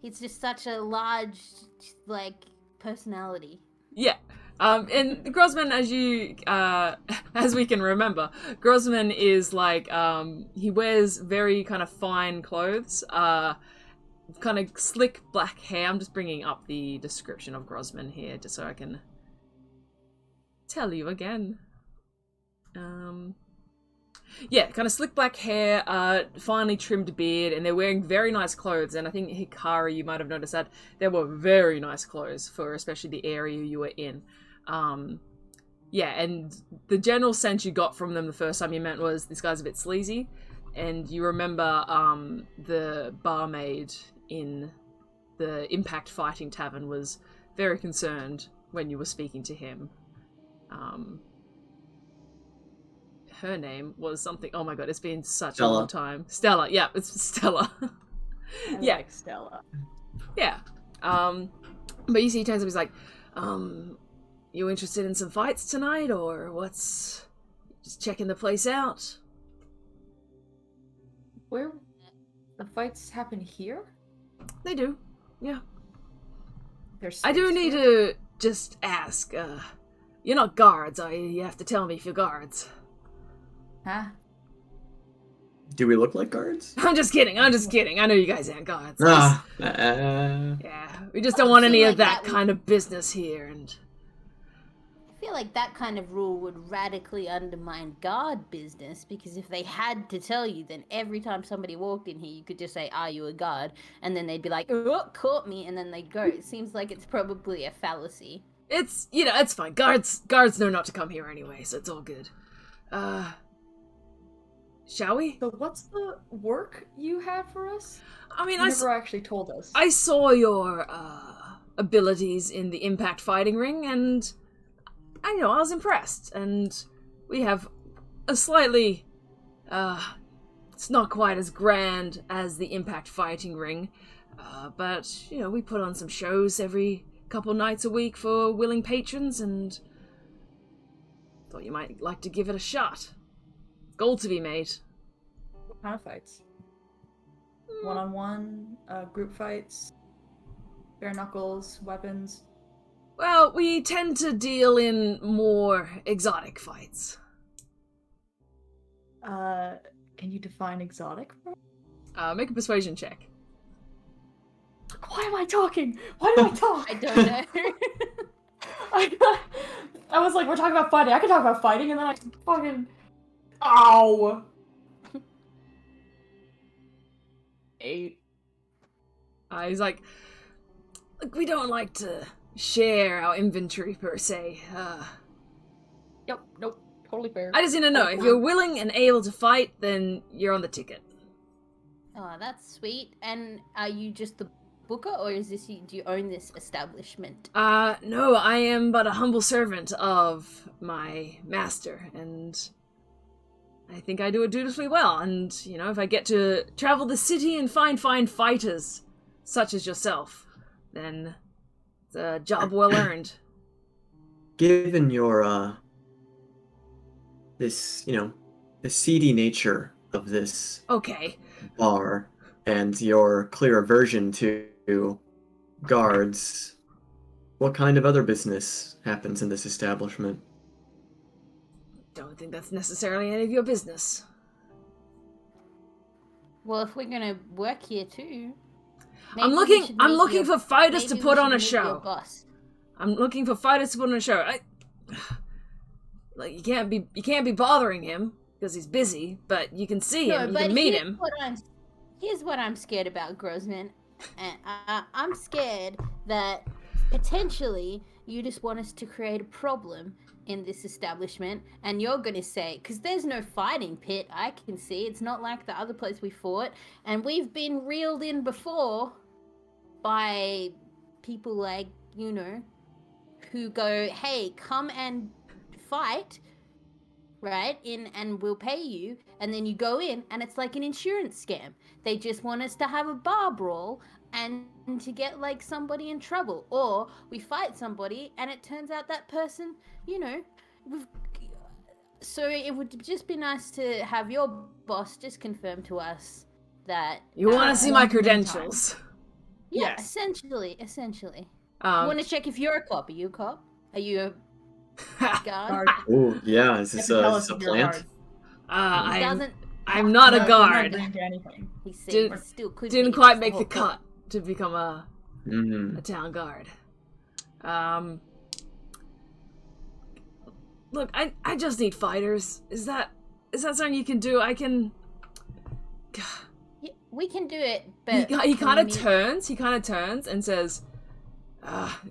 he's just such a large, like, personality. Yeah. And Grossman, as we can remember, Grossman is like, he wears very kind of fine clothes, kind of slick black hair. I'm just bringing up the description of Grossman here, just so I can tell you again. Yeah, kind of slick black hair, finely trimmed beard, and they're wearing very nice clothes. And I think, Hikari, you might have noticed that they were very nice clothes for especially the area you were in. Yeah, and the general sense you got from them the first time you met was, this guy's a bit sleazy. And you remember the barmaid in the Impact Fighting Tavern was very concerned when you were speaking to him. Her name was something. Oh my god, it's been such Stella. a long time. Stella, yeah, it's Stella. I like Stella. Yeah. But you see, he turns up, he's like, you interested in some fights tonight, or what's... Just checking the place out? Where the fights happen here? They do, yeah. There's I do need to just ask, you're not guards, are you? You have to tell me if you're guards. Huh? Do we look like guards? I'm just kidding. I know you guys aren't guards. Yeah, we just don't I want feel any like of that that kind of business here, and... I feel like that kind of rule would radically undermine guard business, because if they had to tell you, then every time somebody walked in here, you could just say, "Are you a guard?" And then they'd be like, "Oh, caught me," and then they'd go. It seems like it's probably a fallacy. It's, it's fine. Guards know not to come here anyway, so it's all good. Shall we? So what's the work you have for us? I mean, You never actually told us. I saw your abilities in the Impact Fighting Ring, and I was impressed. And we have a slightly, it's not quite as grand as the Impact Fighting Ring, but we put on some shows every couple nights a week for willing patrons, and thought you might like to give it a shot. Gold to be made. What kind of fights? One-on-one, group fights, bare knuckles, weapons. Well, we tend to deal in more exotic fights. Can you define exotic? Make a persuasion check. Why am I talking? Why do I talk? I don't know. I was like, we're talking about fighting. I can talk about fighting, and then I fucking... Ow! 8. He's like, look, we don't like to share our inventory per se. Yep, nope, totally fair. I just need to know, if you're willing and able to fight, then you're on the ticket. Oh, that's sweet. And are you just the booker, or do you own this establishment? No, I am but a humble servant of my master, and I think I do it dutifully well. And, if I get to travel the city and find fine fighters, such as yourself, then it's a job well earned. Given your, this, the seedy nature of this bar, and your clear aversion to guards, what kind of other business happens in this establishment? Don't think that's necessarily any of your business. Well, if we're gonna work here too, I'm looking for fighters to put on a show. I'm looking for fighters to put on a show. You can't be bothering him because he's busy, but you can see him, you can meet him. Here's what I'm scared about, Grossman. And I'm scared that potentially you just want us to create a problem in this establishment, and you're gonna say, because there's no fighting pit, I can see. It's not like the other place we fought, and we've been reeled in before by people like, who go, hey, come and fight, right, and we'll pay you, and then you go in, and it's like an insurance scam. They just want us to have a bar brawl, and to get, somebody in trouble. Or we fight somebody, and it turns out that person, so it would just be nice to have your boss just confirm to us that... You want to see my credentials. Yeah, Yes. essentially. You want to check if you're a cop. Are you a cop? Are you Guard. Oh, yeah. Is this You have to tell a us if you're plant? guards. I'm not No, a you're not guard. agreeing to anything. He seems Didn't- still could Didn't be, quite that's make the whole point. cut to become a town guard. Look, I just need fighters. Is that something you can do? I can. Yeah, we can do it, but He kind of turns. He kind of turns and says,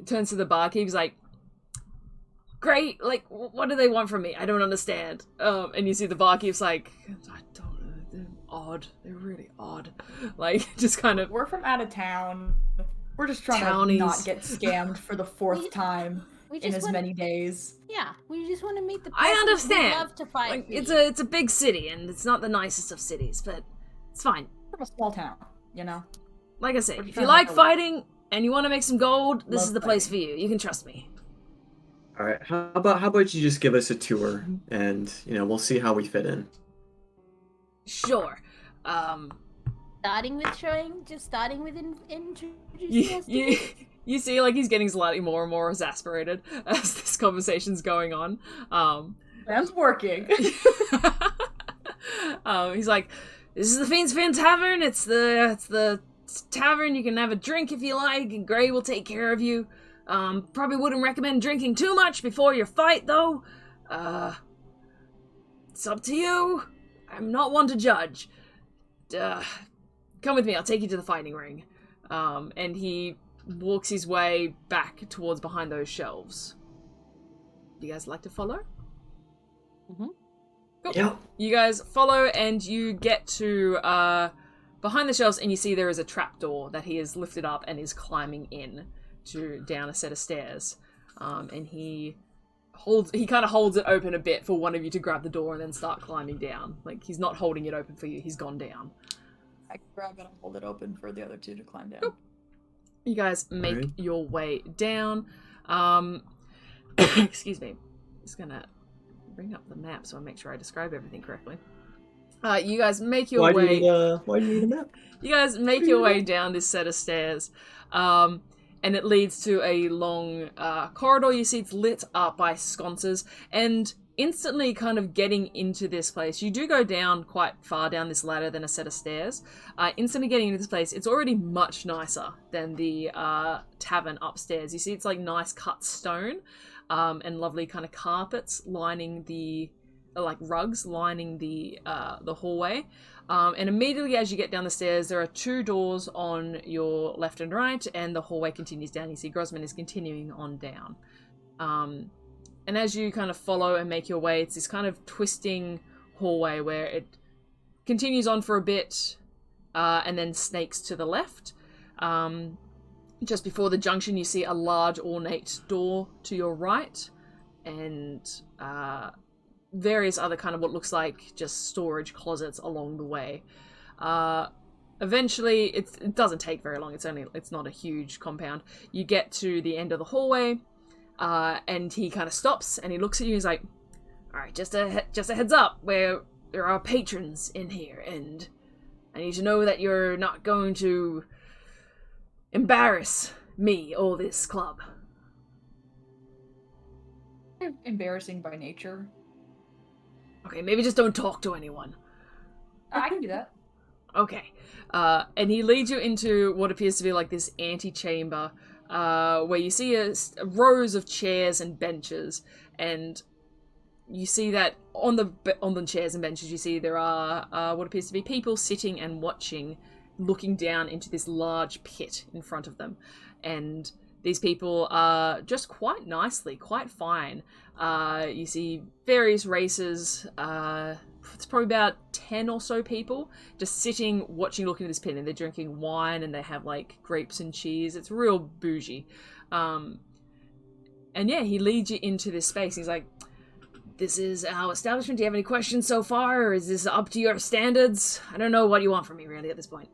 turns to the barkeep. He's like, "Great. Like, what do they want from me? I don't understand." And you see the barkeep's like, "I don't know. They're odd. They're really odd." Like, just kind of. We're from out of town. We're just trying Townies. to not get scammed for the fourth time we in just as want, many days. Yeah, we just want to meet the. I person understand. who love to fight. Like, for it's you. a big city and it's not the nicest of cities, but it's fine. We're from a small town, you know? Like I said, We're if you trying like to- fighting and you want to make some gold, this Love is the place for fighting. you. You can trust me. All right. How about you just give us a tour, and we'll see how we fit in. Sure. Starting with introducing You, us to you, it. you see, like, he's getting slightly more and more exasperated as this conversation's going on. Plan's working. He's like, "This is the Fiend's Fin Tavern. It's the tavern. You can have a drink if you like, and Gray will take care of you. Probably wouldn't recommend drinking too much before your fight, though. It's up to you. I'm not one to judge. Come with me. I'll take you to the fighting ring." And he walks his way back towards behind those shelves. Do you guys like to follow? Mhm. Cool. Yeah. You guys follow and you get to behind the shelves and you see there is a trapdoor that he has lifted up and is climbing in to down a set of stairs. And he kind of holds it open a bit for one of you to grab the door and then start climbing down. Like, he's not holding it open for you, he's gone down. I grab it and hold it open for the other two to climb down. Cool. You guys make Alright. your way down. Excuse me. Just gonna bring up the map so I make sure I describe everything correctly. You guys make your Why do way. you need a map? You guys make your way down this set of stairs, and it leads to a long corridor. You see it's lit up by sconces, and instantly kind of getting into this place, you do go down quite far down this ladder than a set of stairs. Instantly getting into this place, it's already much nicer than the tavern upstairs. You see it's like nice cut stone, and lovely kind of carpets lining the, like rugs lining the hallway. And immediately as you get down the stairs, there are two doors on your left and right, and the hallway continues down. You see Grosman is continuing on down. And as you kind of follow and make your way, it's this kind of twisting hallway where it continues on for a bit, and then snakes to the left. Just before the junction, you see a large ornate door to your right, and various other kind of what looks like just storage closets along the way. Eventually, it doesn't take very long. It's not a huge compound. You get to the end of the hallway, and he kind of stops and he looks at you. He's like, "All right, just a heads up. There are patrons in here, and I need to know that you're not going to embarrass me or this club." Embarrassing by nature. Okay, maybe just don't talk to anyone. I can do that. Okay. And he leads you into what appears to be like this antechamber, where you see rows of chairs and benches, and you see that on the chairs and benches you see there are what appears to be people sitting and watching, looking down into this large pit in front of them. And these people are just quite nicely, quite fine. You see various races. It's probably about 10 or so people just sitting, watching, looking at this pit, and they're drinking wine and they have like grapes and cheese. It's real bougie. And yeah, he leads you into this space. He's like, "This is our establishment. Do you have any questions so far, or is this up to your standards? I don't know what you want from me really at this point."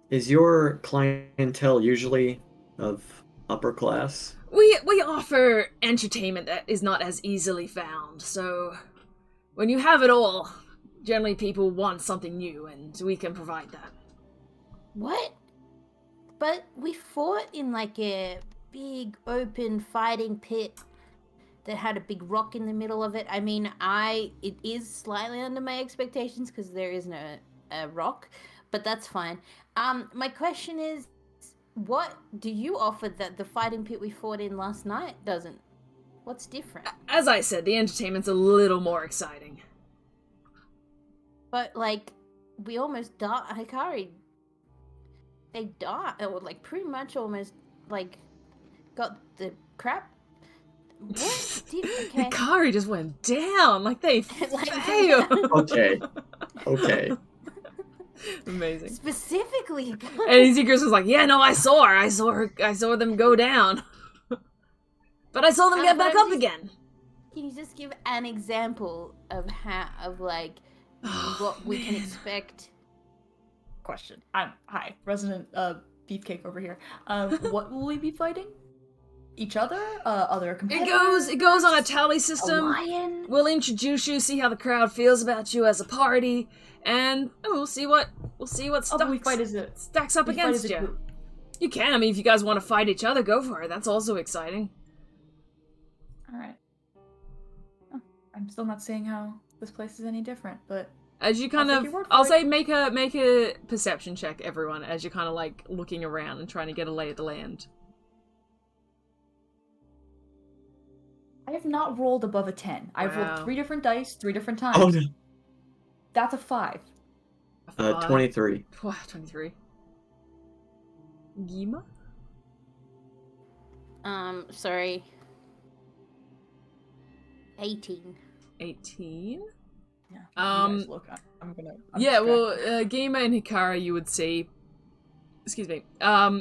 Is your clientele usually of upper class? We offer entertainment that is not as easily found, so when you have it all, generally people want something new, and we can provide that. What? But we fought in like a big open fighting pit that had a big rock in the middle of it. I mean, it is slightly under my expectations because there isn't a rock, but that's fine. My question is, what do you offer that the fighting pit we fought in last night doesn't? What's different? As I said, the entertainment's a little more exciting. But, like, we almost died. Hikari, they died. Or, like, pretty much almost, like, got the crap. What? Okay. Hikari just went down. Like, they Like, failed. Okay. Amazing. Specifically. And Ezekiel's was like, yeah, no, I saw her. I saw them go down. But I saw them get back up again. Can you just give an example of what we can expect? Question. Hi, resident beefcake over here. What will we be fighting? Each other? Other competitors? It goes on a tally system. A lion? We'll introduce you, see how the crowd feels about you as a party, and we'll see what stacks up against you. You can. I mean, if you guys want to fight each other, go for it. That's also exciting. All right. Oh, I'm still not seeing how this place is any different, but as you kind of, I'll say make a perception check, everyone, as you're kind of like looking around and trying to get a lay of the land. I have not rolled above a 10. I've rolled 3 different dice, 3 different times. Oh, no. That's a 5. 23. Wow, 23. Geema? Sorry. 18. 18? Yeah. You guys look, I'm yeah, well, Geema and Hikari, you would see, excuse me,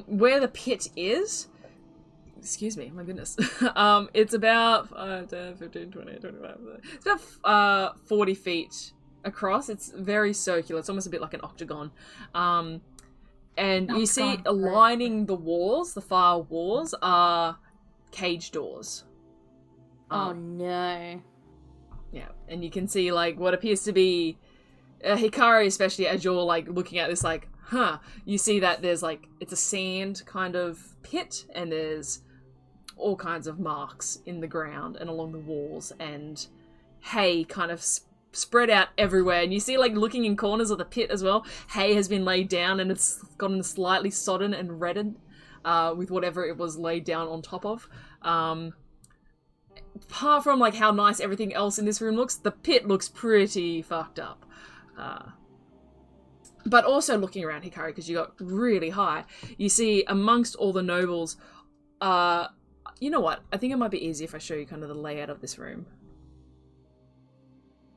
where the pit is, excuse me, my goodness, it's about 5, 10, 15, 20, 25, it's about 40 feet across. It's very circular. It's almost a bit like an octagon. And you see lining the walls, the far walls, are cage doors. Oh no. Yeah, and you can see like what appears to be Hikari, especially as you're like looking at this, like, you see that there's like it's a sand kind of pit, and there's all kinds of marks in the ground and along the walls, and hay kind of spread out everywhere. And you see, like, looking in corners of the pit as well, hay has been laid down and it's gotten slightly sodden and reddened with whatever it was laid down on top of. Apart from like how nice everything else in this room looks, the pit looks pretty fucked up. But also looking around Hikari, because you got really high, you see amongst all the nobles, you know what? I think it might be easier if I show you kind of the layout of this room.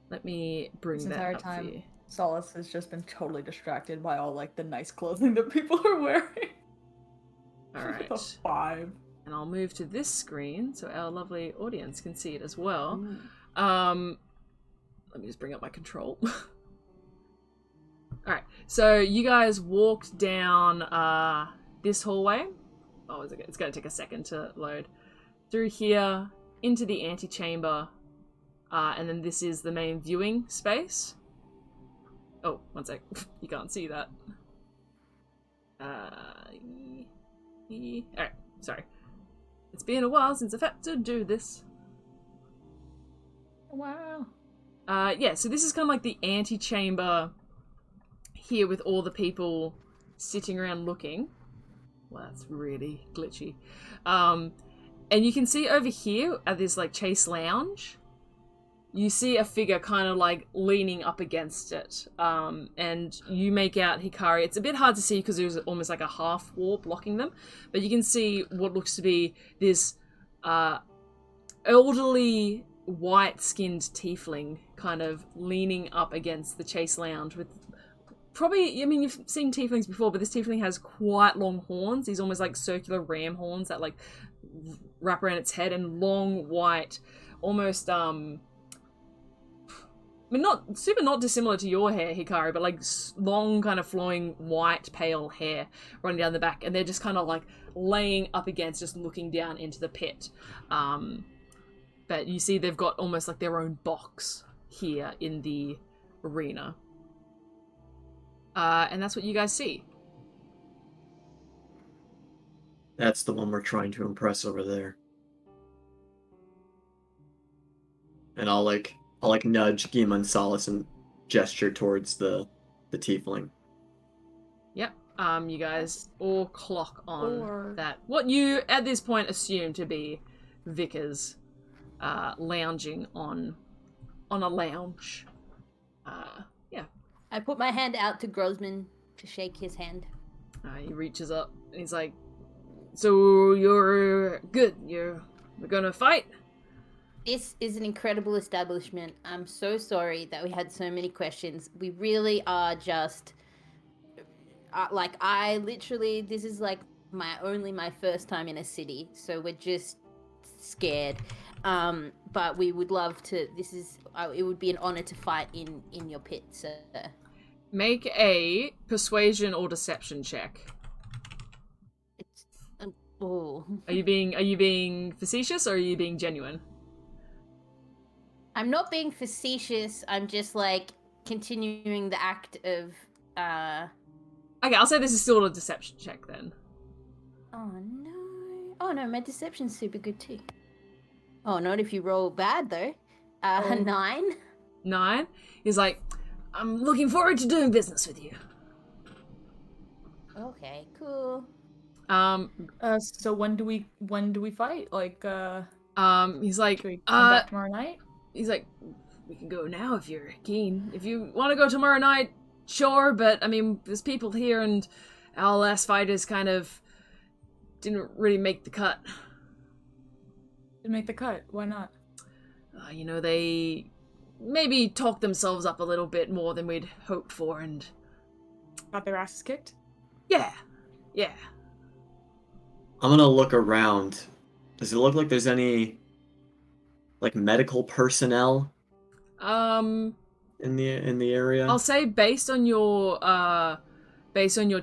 Let me bring this that entire up time, for you. Solace has just been totally distracted by all like the nice clothing that people are wearing. Alright. 5. And I'll move to this screen so our lovely audience can see it as well. Let me just bring up my control. Alright, so you guys walked down this hallway. Oh, it's going to take a second to load. Through here, into the antechamber, and then this is the main viewing space. Oh, one sec. You can't see that. Alright, sorry. It's been a while since I've had to do this. Wow. Yeah, so this is kind of like the antechamber here with all the people sitting around looking. Wow, that's really glitchy. And you can see over here at this like chase lounge, you see a figure kind of like leaning up against it. And you make out Hikari. It's a bit hard to see because there's almost like a half wall blocking them, but you can see what looks to be this elderly white-skinned tiefling kind of leaning up against the chase lounge with probably, I mean, you've seen tieflings before, but this tiefling has quite long horns. These almost like circular ram horns that like wrap around its head, and long white, almost I mean, not dissimilar to your hair, Hikari, but like long, kind of flowing white, pale hair running down the back, and they're just kind of like laying up against, just looking down into the pit. But you see, they've got almost like their own box here in the arena, and that's what you guys see. That's the one we're trying to impress over there. And I'll nudge Geema and Solace and gesture towards the tiefling. Yep. You guys all clock on Or- that. What you at this point assume to be Vickers lounging on a lounge. Yeah. I put my hand out to Grossman to shake his hand. He reaches up and he's like, "So you're good. We're gonna fight." This is an incredible establishment. I'm so sorry that we had so many questions. We really are just this is like my first time in a city, so we're just scared. But we would love to. It would be an honor to fight in your pit, sir. Make a persuasion or deception check. It's oh. Are you being facetious or are you being genuine? I'm not being facetious. I'm just like continuing the act of. Okay, I'll say this is still a deception check then. Oh no! Oh no, my deception's super good too. Oh, not if you roll bad though. 9. 9. He's like, "I'm looking forward to doing business with you." Okay, cool. So when do we fight? Like, He's like, should we come back tomorrow night? He's like, "We can go now if you're keen. If you want to go tomorrow night, sure, but I mean, there's people here and our last fighters kind of didn't really make the cut. Didn't make the cut. Why not? They maybe talked themselves up a little bit more than we'd hoped for, and Got their asses kicked? yeah. I'm gonna look around. Does it look like there's any medical personnel in the area? I'll say based on your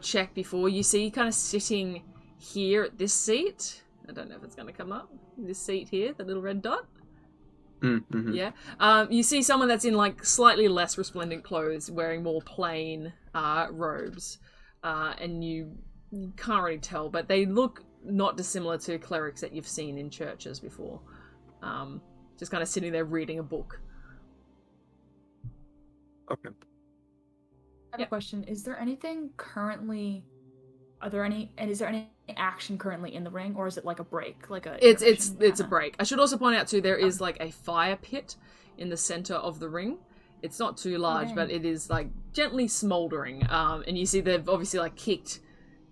check before, you see kind of sitting here at this seat. I don't know if it's going to come up. This seat here, the little red dot. Mm-hmm. Yeah. You see someone that's in slightly less resplendent clothes, wearing more plain robes, and you can't really tell, but they look not dissimilar to clerics that you've seen in churches before. Just kind of sitting there reading a book. Okay. I have a question. Is there anything currently? Is there any action currently in the ring, or is it like a break? It's a break. I should also point out too, there is a fire pit in the center of the ring. It's not too large, but it is gently smoldering. And you see they've obviously kicked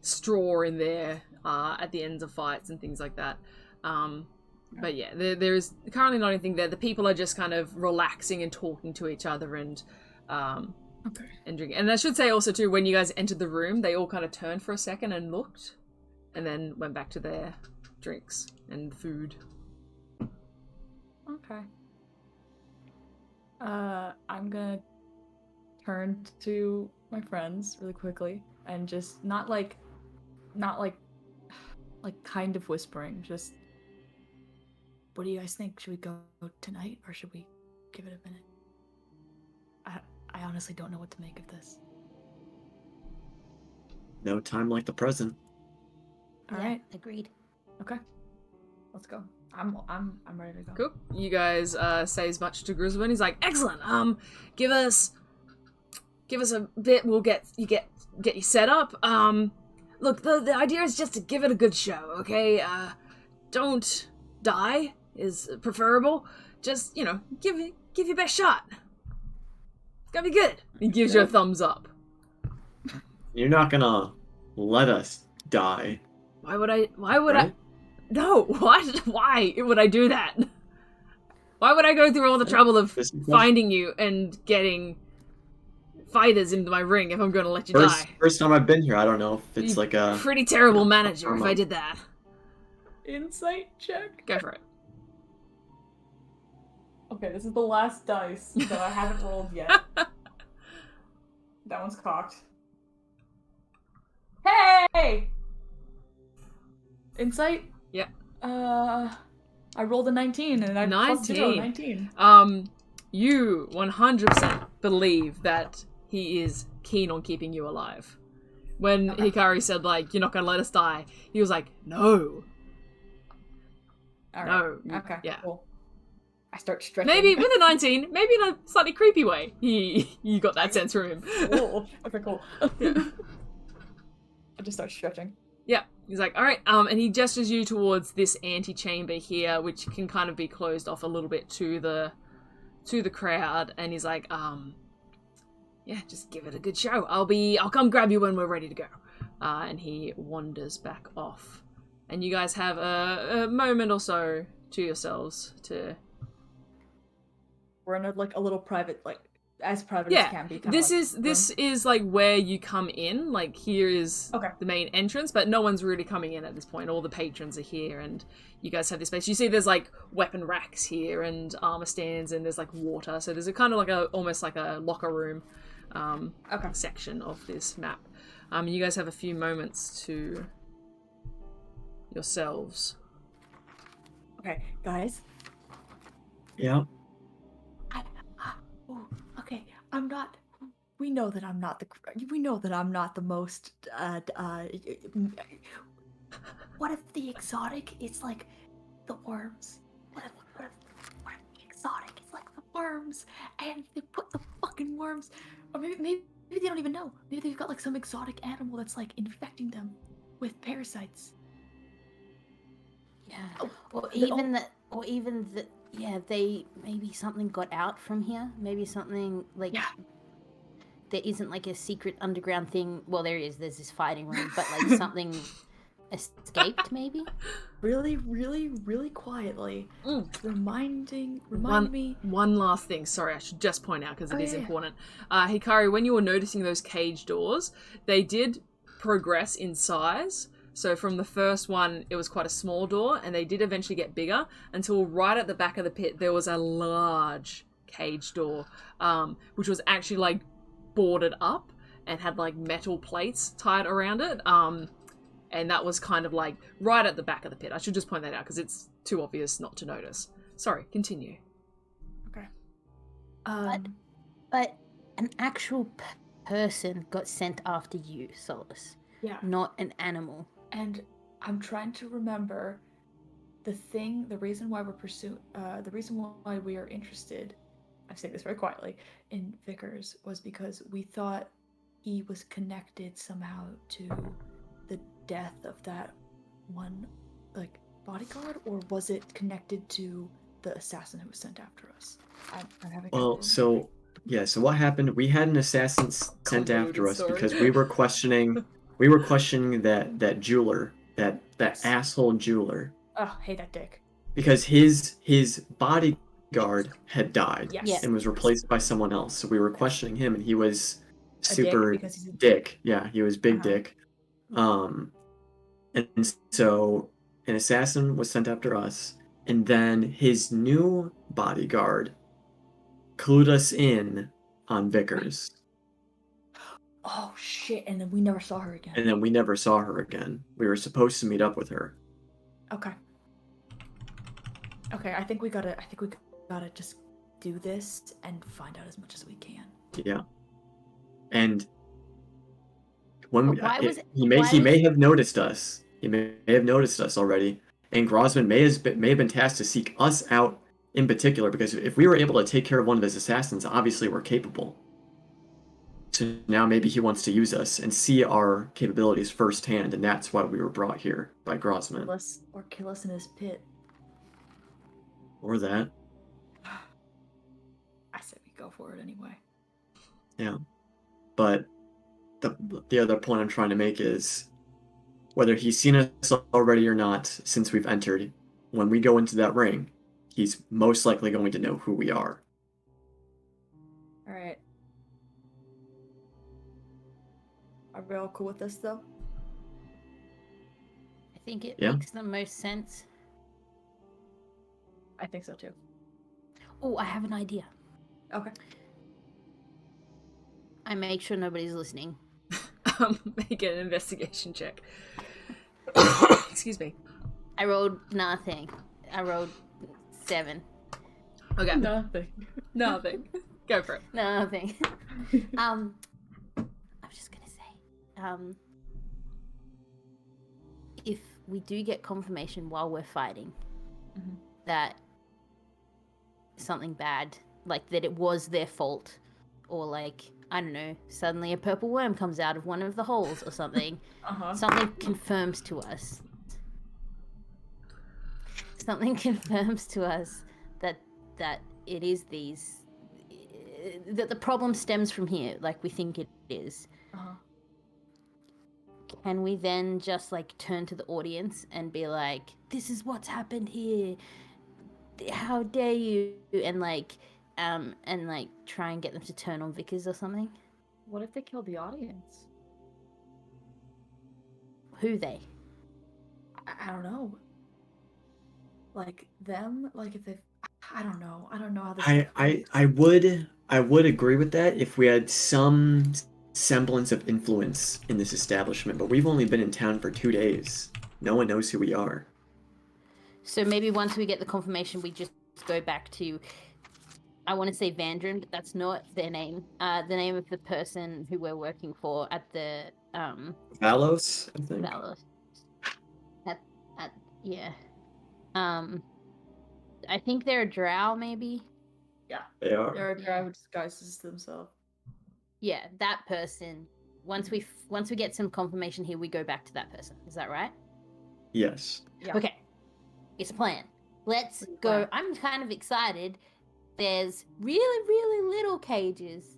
straw in there at the ends of fights and things like that. But yeah, there is currently not anything there. The people are just kind of relaxing and talking to each other and drinking. And I should say also too, when you guys entered the room, they all kind of turned for a second and looked, and then went back to their drinks and food. Okay. I'm gonna turn to my friends really quickly and just not kind of whispering, just, what do you guys think? Should we go tonight or should we give it a minute? I honestly don't know what to make of this. No time like the present. All right. Agreed. Okay. Let's go. I'm ready to go. Cool. You guys say as much to Griswold. He's like, "Excellent. Give us a bit. We'll get you set up. Look, the idea is just to give it a good show, okay? Don't die is preferable. Just, give your best shot. It's gonna be good." He gives you a thumbs up. You're not gonna let us die. Why would I? No, why would I do that? Why would I go through all the trouble of finding you and getting fighters into my ring if I'm gonna let you die? First time I've been here, I don't know if it's a... Pretty terrible manager if I did that. Insight check? Go for it. Okay, this is the last dice, so I haven't rolled yet. That one's cocked. Hey! Insight? Yeah. I rolled a 19 and I plus 0, 19. You 100% believe that he is keen on keeping you alive. When Hikari said, you're not gonna let us die, he was like, no. All right. No. Okay, yeah. cool. I start stretching. Maybe with a 19, maybe in a slightly creepy way. You got that sense from him. Oh, okay, cool. Yeah. I just start stretching. Yeah, he's like, all right, and he gestures you towards this antechamber here, which can kind of be closed off a little bit to the crowd, and he's like, yeah, just give it a good show. I'll come grab you when we're ready to go. And he wanders back off, and you guys have a moment or so to yourselves to. We're in a little private, as private as can be. This is like where you come in. Like here is the main entrance, but no one's really coming in at this point. All the patrons are here, and you guys have this space. You see, there's like weapon racks here and armor stands, and there's like water. So there's a kind of like almost like a locker room section of this map. You guys have a few moments to yourselves. Okay, guys. Yeah. Okay, I'm not. We know that I'm not the. We know that I'm not the most. What if the exotic is like the worms? What if the exotic is like the worms, and they put the fucking worms, or maybe they don't even know. Maybe they've got like some exotic animal that's like infecting them with parasites. Yeah. Or even that. Yeah, maybe something got out from here. Maybe something like there isn't like a secret underground thing. Well, there is. There's this fighting room, but like something escaped, maybe. Really, really, really quietly, remind me. One last thing. Sorry, I should just point out because it is important. Hikari, when you were noticing those cage doors, they did progress in size. So from the first one, it was quite a small door, and they did eventually get bigger until right at the back of the pit, there was a large cage door, which was actually like boarded up and had like metal plates tied around it. And that was kind of like right at the back of the pit. I should just point that out because it's too obvious not to notice. Sorry, continue. Okay. But an actual person got sent after you, Solace. Yeah. Not an animal. And I'm trying to remember the reason why we are interested, I'm saying this very quietly, in Vickers was because we thought he was connected somehow to the death of that one, like, bodyguard, or was it connected to the assassin who was sent after us? I'm having so what happened, we had an assassin sent after us because we were questioning that jeweler, that asshole jeweler. Oh, hate that dick. Because his bodyguard had died Yes. and was replaced by someone else. So we were questioning him, and he was super dick because he's a dick. Yeah, he was big dick. And so an assassin was sent after us, and then his new bodyguard clued us in on Vickers. Oh shit! And then we never saw her again. We were supposed to meet up with her. Okay. I think we gotta just do this and find out as much as we can. Yeah. And when he may have noticed us. He may have noticed us already. And Grosman may have been tasked to seek us out in particular, because if we were able to take care of one of his assassins, obviously we're capable. So now maybe he wants to use us and see our capabilities firsthand, and that's why we were brought here by Grosman. Kill us in his pit. Or that. I said we go for it anyway. Yeah. But the other point I'm trying to make is, whether he's seen us already or not, since we've entered, when we go into that ring, he's most likely going to know who we are. Alright. Are we all cool with this, though? I think it makes the most sense. I think so, too. Oh, I have an idea. Okay. I make sure nobody's listening. Make an investigation check. Excuse me. I rolled nothing. I rolled 7. Okay. Nothing. Go for it. Nothing. I was just gonna say, if we do get confirmation while we're fighting that something bad, like that it was their fault, or like, I don't know, suddenly a purple worm comes out of one of the holes or something. Something confirms to us. Something confirms to us that it is these, that the problem stems from here, like we think it is. Can we then just like turn to the audience and be like, this is what's happened here, how dare you, and like try and get them to turn on Vickers or something? What if they kill the audience? Who they? I don't know. Like them? Like if they, I don't know. I don't know how this. I would agree with that if we had some semblance of influence in this establishment, but we've only been in town for 2 days. No one knows who we are. So maybe once we get the confirmation, we just go back to, I want to say Vandrin, but that's not their name. The name of the person who we're working for at the Valos, I think. Valos. Yeah. I think they're a drow, maybe. Yeah, they are. They're a drow who disguises themselves. Yeah, that person. Once we get some confirmation here, we go back to that person. Is that right? Yes. Yeah. Okay. It's a plan. Let's go. I'm kind of excited. There's really, really little cages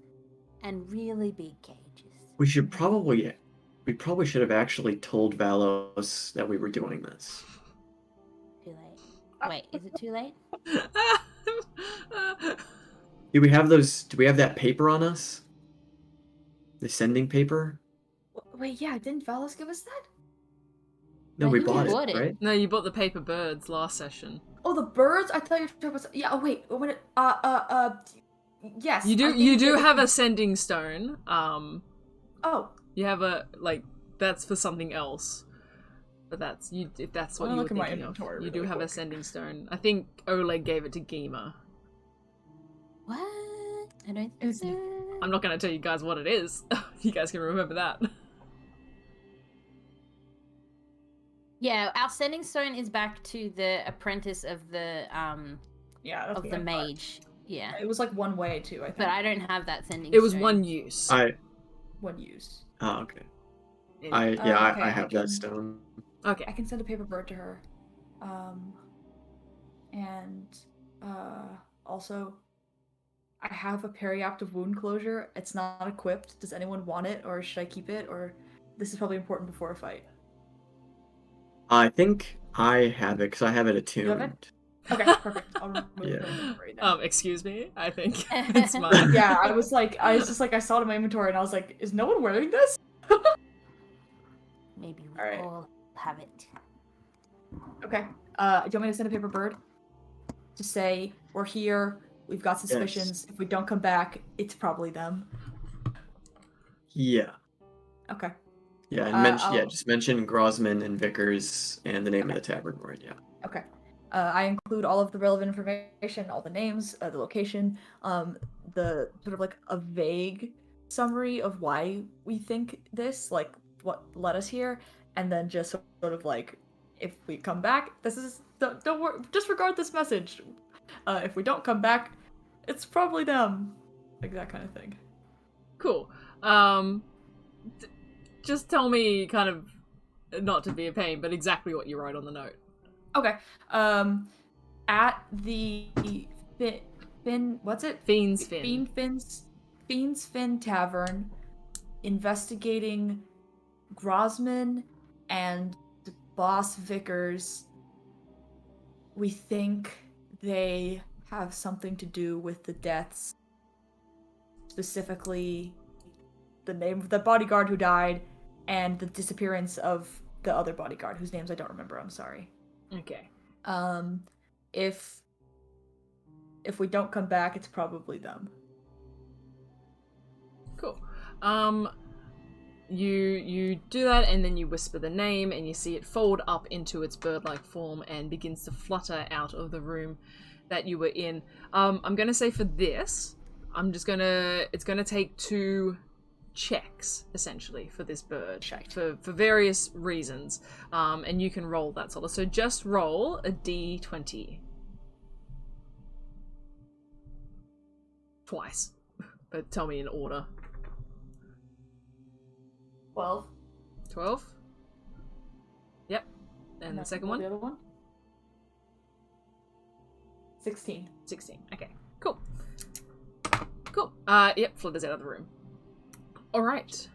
and really big cages. We probably should have actually told Valos that we were doing this. Too late. Wait, is it too late? Do we have that paper on us? The sending paper? Wait, yeah, didn't Valos give us that? No, I we think we bought bought it, it. right? No, you bought the paper birds last session. Oh, the birds? I thought you were talking about. Yeah. Oh, wait. When it, yes. You do have a sending stone. Oh. You have that's for something else. But that's you. If that's what you were look at my thinking of, inventory you do really have a quick. sending stone. I think Oleg gave it to Geema. What? I don't think so. I'm not going to tell you guys what it is. You guys can remember that. Yeah, our sending stone is back to the apprentice of the Yeah. That's of what the I thought. mage. Yeah. It was like one way too. I think. But I don't have that sending It was stone. one use. One use. Oh, okay. Okay, I have can- that stone. I Okay. can send a paper bird to her. And also, I have a periaptive wound closure. It's not equipped. Does anyone want it, or should I keep it? Or this is probably important before a fight. I think I have it because I have it attuned. You have it? Okay, perfect. I'll remove Yeah. it from my inventory now. Excuse me. I think it's mine. Yeah, I was just like, I saw it in my inventory, and I was like, is no one wearing this? Maybe we Alright. all have it. Okay. Do you want me to send a paper bird? To say, we're here, we've got suspicions. If we don't come back, it's probably them. Yeah. Okay. Yeah, and I'll- just mention Grosman and Vickers and the name of the tavern we're in, yeah. Okay. I include all of the relevant information, all the names, the location, the sort of like a vague summary of why we think this, like what led us here, and then just sort of like, if we come back, this is don't worry, disregard this message. If we don't come back, it's probably them, like that kind of thing. Cool. Just tell me, kind of, not to be a pain, but exactly what you wrote on the note. Okay. At the Fin, what's it? Fiend's Fin. Fiend's Fin Tavern, investigating Grosman and Boss Vickers. We think they have something to do with the deaths. Specifically, the name of the bodyguard who died and the disappearance of the other bodyguard, whose names I don't remember, I'm sorry. Okay. If we don't come back, it's probably them. Cool. You do that, and then you whisper the name, and you see it fold up into its bird-like form and begins to flutter out of the room that you were in. I'm gonna say for this, it's gonna take 2 checks essentially for this bird for various reasons, and you can roll that sort of. So just roll a d20. twice, but tell me in order. 12. 12. Yep. And the second one? The other one? 16. 16. Okay. Cool. Cool. Yep. Flitters out of the room. All right.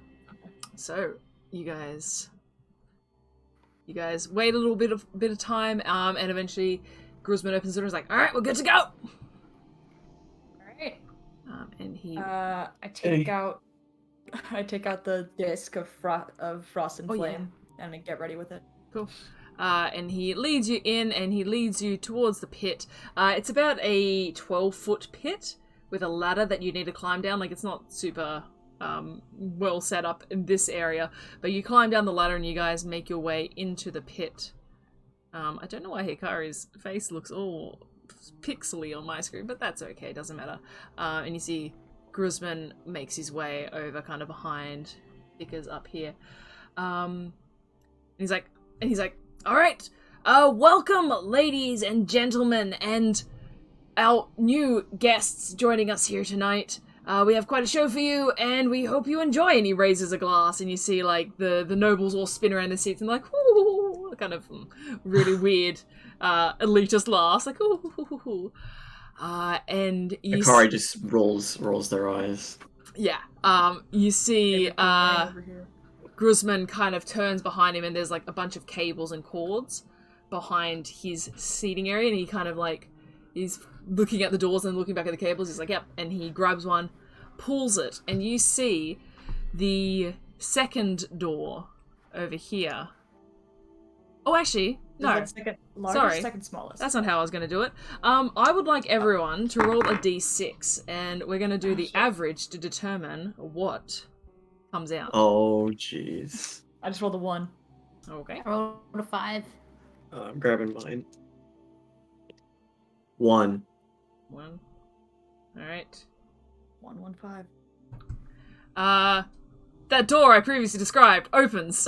So you guys wait a little bit of time, and eventually Gruzman opens the door and is like, "All right, we're good to go." All right. And he. I take out the disc of frost and flame, and I get ready with it. Cool. And he leads you in, and he leads you towards the pit. It's about a 12-foot pit with a ladder that you need to climb down. Like, it's not super well set up in this area, but you climb down the ladder and you guys make your way into the pit. I don't know why Hikari's face looks all pixely on my screen, but that's okay, doesn't matter. And you see Gruzman makes his way over kind of behind Vickers up here. And he's like, all right, welcome, ladies and gentlemen, and our new guests joining us here tonight. We have quite a show for you, and we hope you enjoy. And he raises a glass, and you see, like, the nobles all spin around the seats and, like, ooh, kind of really weird, elitist laughs, like, ooh. And you Hikari just rolls their eyes. Yeah. You see, Gruzman kind of turns behind him, and there's, like, a bunch of cables and cords behind his seating area, and he kind of, like, he's looking at the doors and looking back at the cables. He's like, yep. And he grabs one, pulls it, and you see the second door over here. Oh, actually, no. Second largest, sorry. Second smallest. That's not how I was going to do it. I would like everyone to roll a d6, and we're going to do the average to determine what comes out. Oh, jeez. I just rolled a 1. Okay. I rolled a 5. I'm grabbing mine. 1. 1. All right. 1, 1, 5. That door I previously described opens.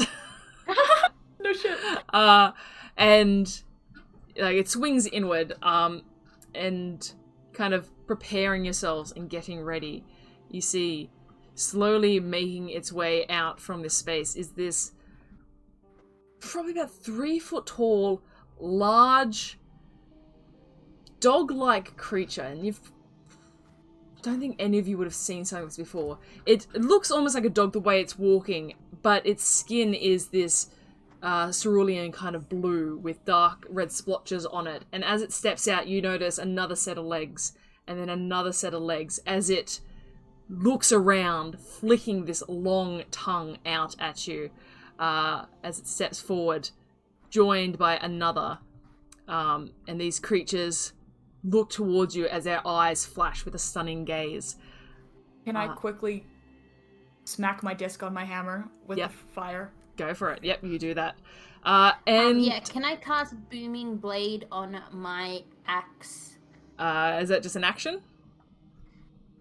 No shit. And like it swings inward, and kind of preparing yourselves and getting ready. You see, slowly making its way out from this space is this probably about 3 foot tall, large, dog-like creature, and don't think any of you would have seen something like this before. It looks almost like a dog the way it's walking, but its skin is this cerulean kind of blue with dark red splotches on it. And as it steps out, you notice another set of legs, and then another set of legs as it looks around, flicking this long tongue out at you as it steps forward, joined by another. And these creatures look towards you as their eyes flash with a stunning gaze. Can I quickly smack my disc on my hammer with the fire? Go for it. Yep, you do that. And can I cast Booming Blade on my axe? Is that just an action?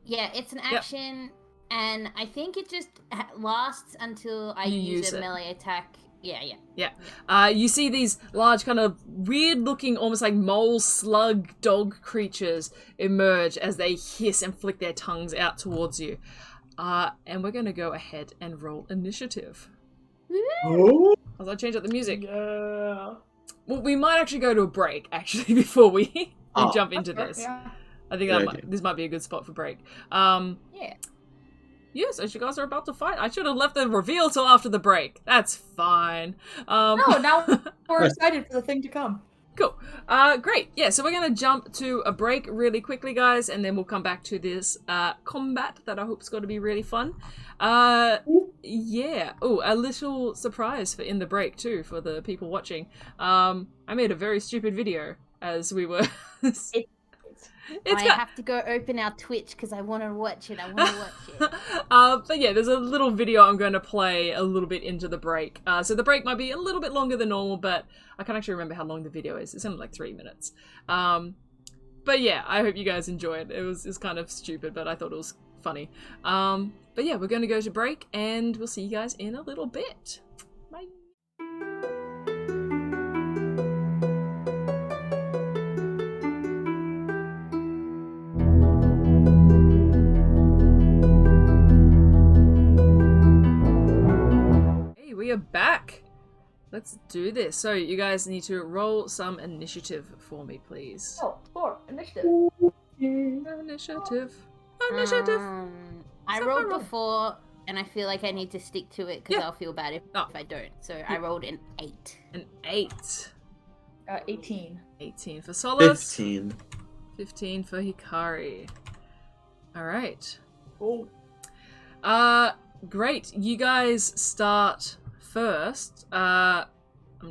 Yeah, it's an action, and I think it just lasts until I use a melee attack. Yeah. You see these large, kind of weird-looking, almost like mole slug dog creatures emerge as they hiss and flick their tongues out towards you. And we're going to go ahead and roll initiative. Oh. As I change up the music. Yeah. Well, we might actually go to a break, actually, before we jump into this. Yeah. I think this might be a good spot for break. Yes, as you guys are about to fight. I should have left the reveal till after the break. That's fine. No, now we're excited for the thing to come. Cool. Great. Yeah, so we're going to jump to a break really quickly, guys, and then we'll come back to this combat that I hope is going to be really fun. Yeah. Oh, a little surprise for in the break, too, for the people watching. I made a very stupid video as we were... I have to go open our Twitch because I want to watch it. But yeah, there's a little video I'm going to play a little bit into the break. So the break might be a little bit longer than normal, but I can't actually remember how long the video is. It's only like 3 minutes. But yeah, I hope you guys enjoy it. It was kind of stupid, but I thought it was funny. But yeah, we're going to go to break, and we'll see you guys in a little bit. Bye. are back. Let's do this. So you guys need to roll some initiative for me, please. Oh, 4. Initiative. Initiative. I rolled before, and I feel like I need to stick to it because I'll feel bad if I don't. So I rolled an 8. An 8. 18. 18 for Solace. 15. 15 for Hikari. All right. Oh. Great. You guys start first. I'm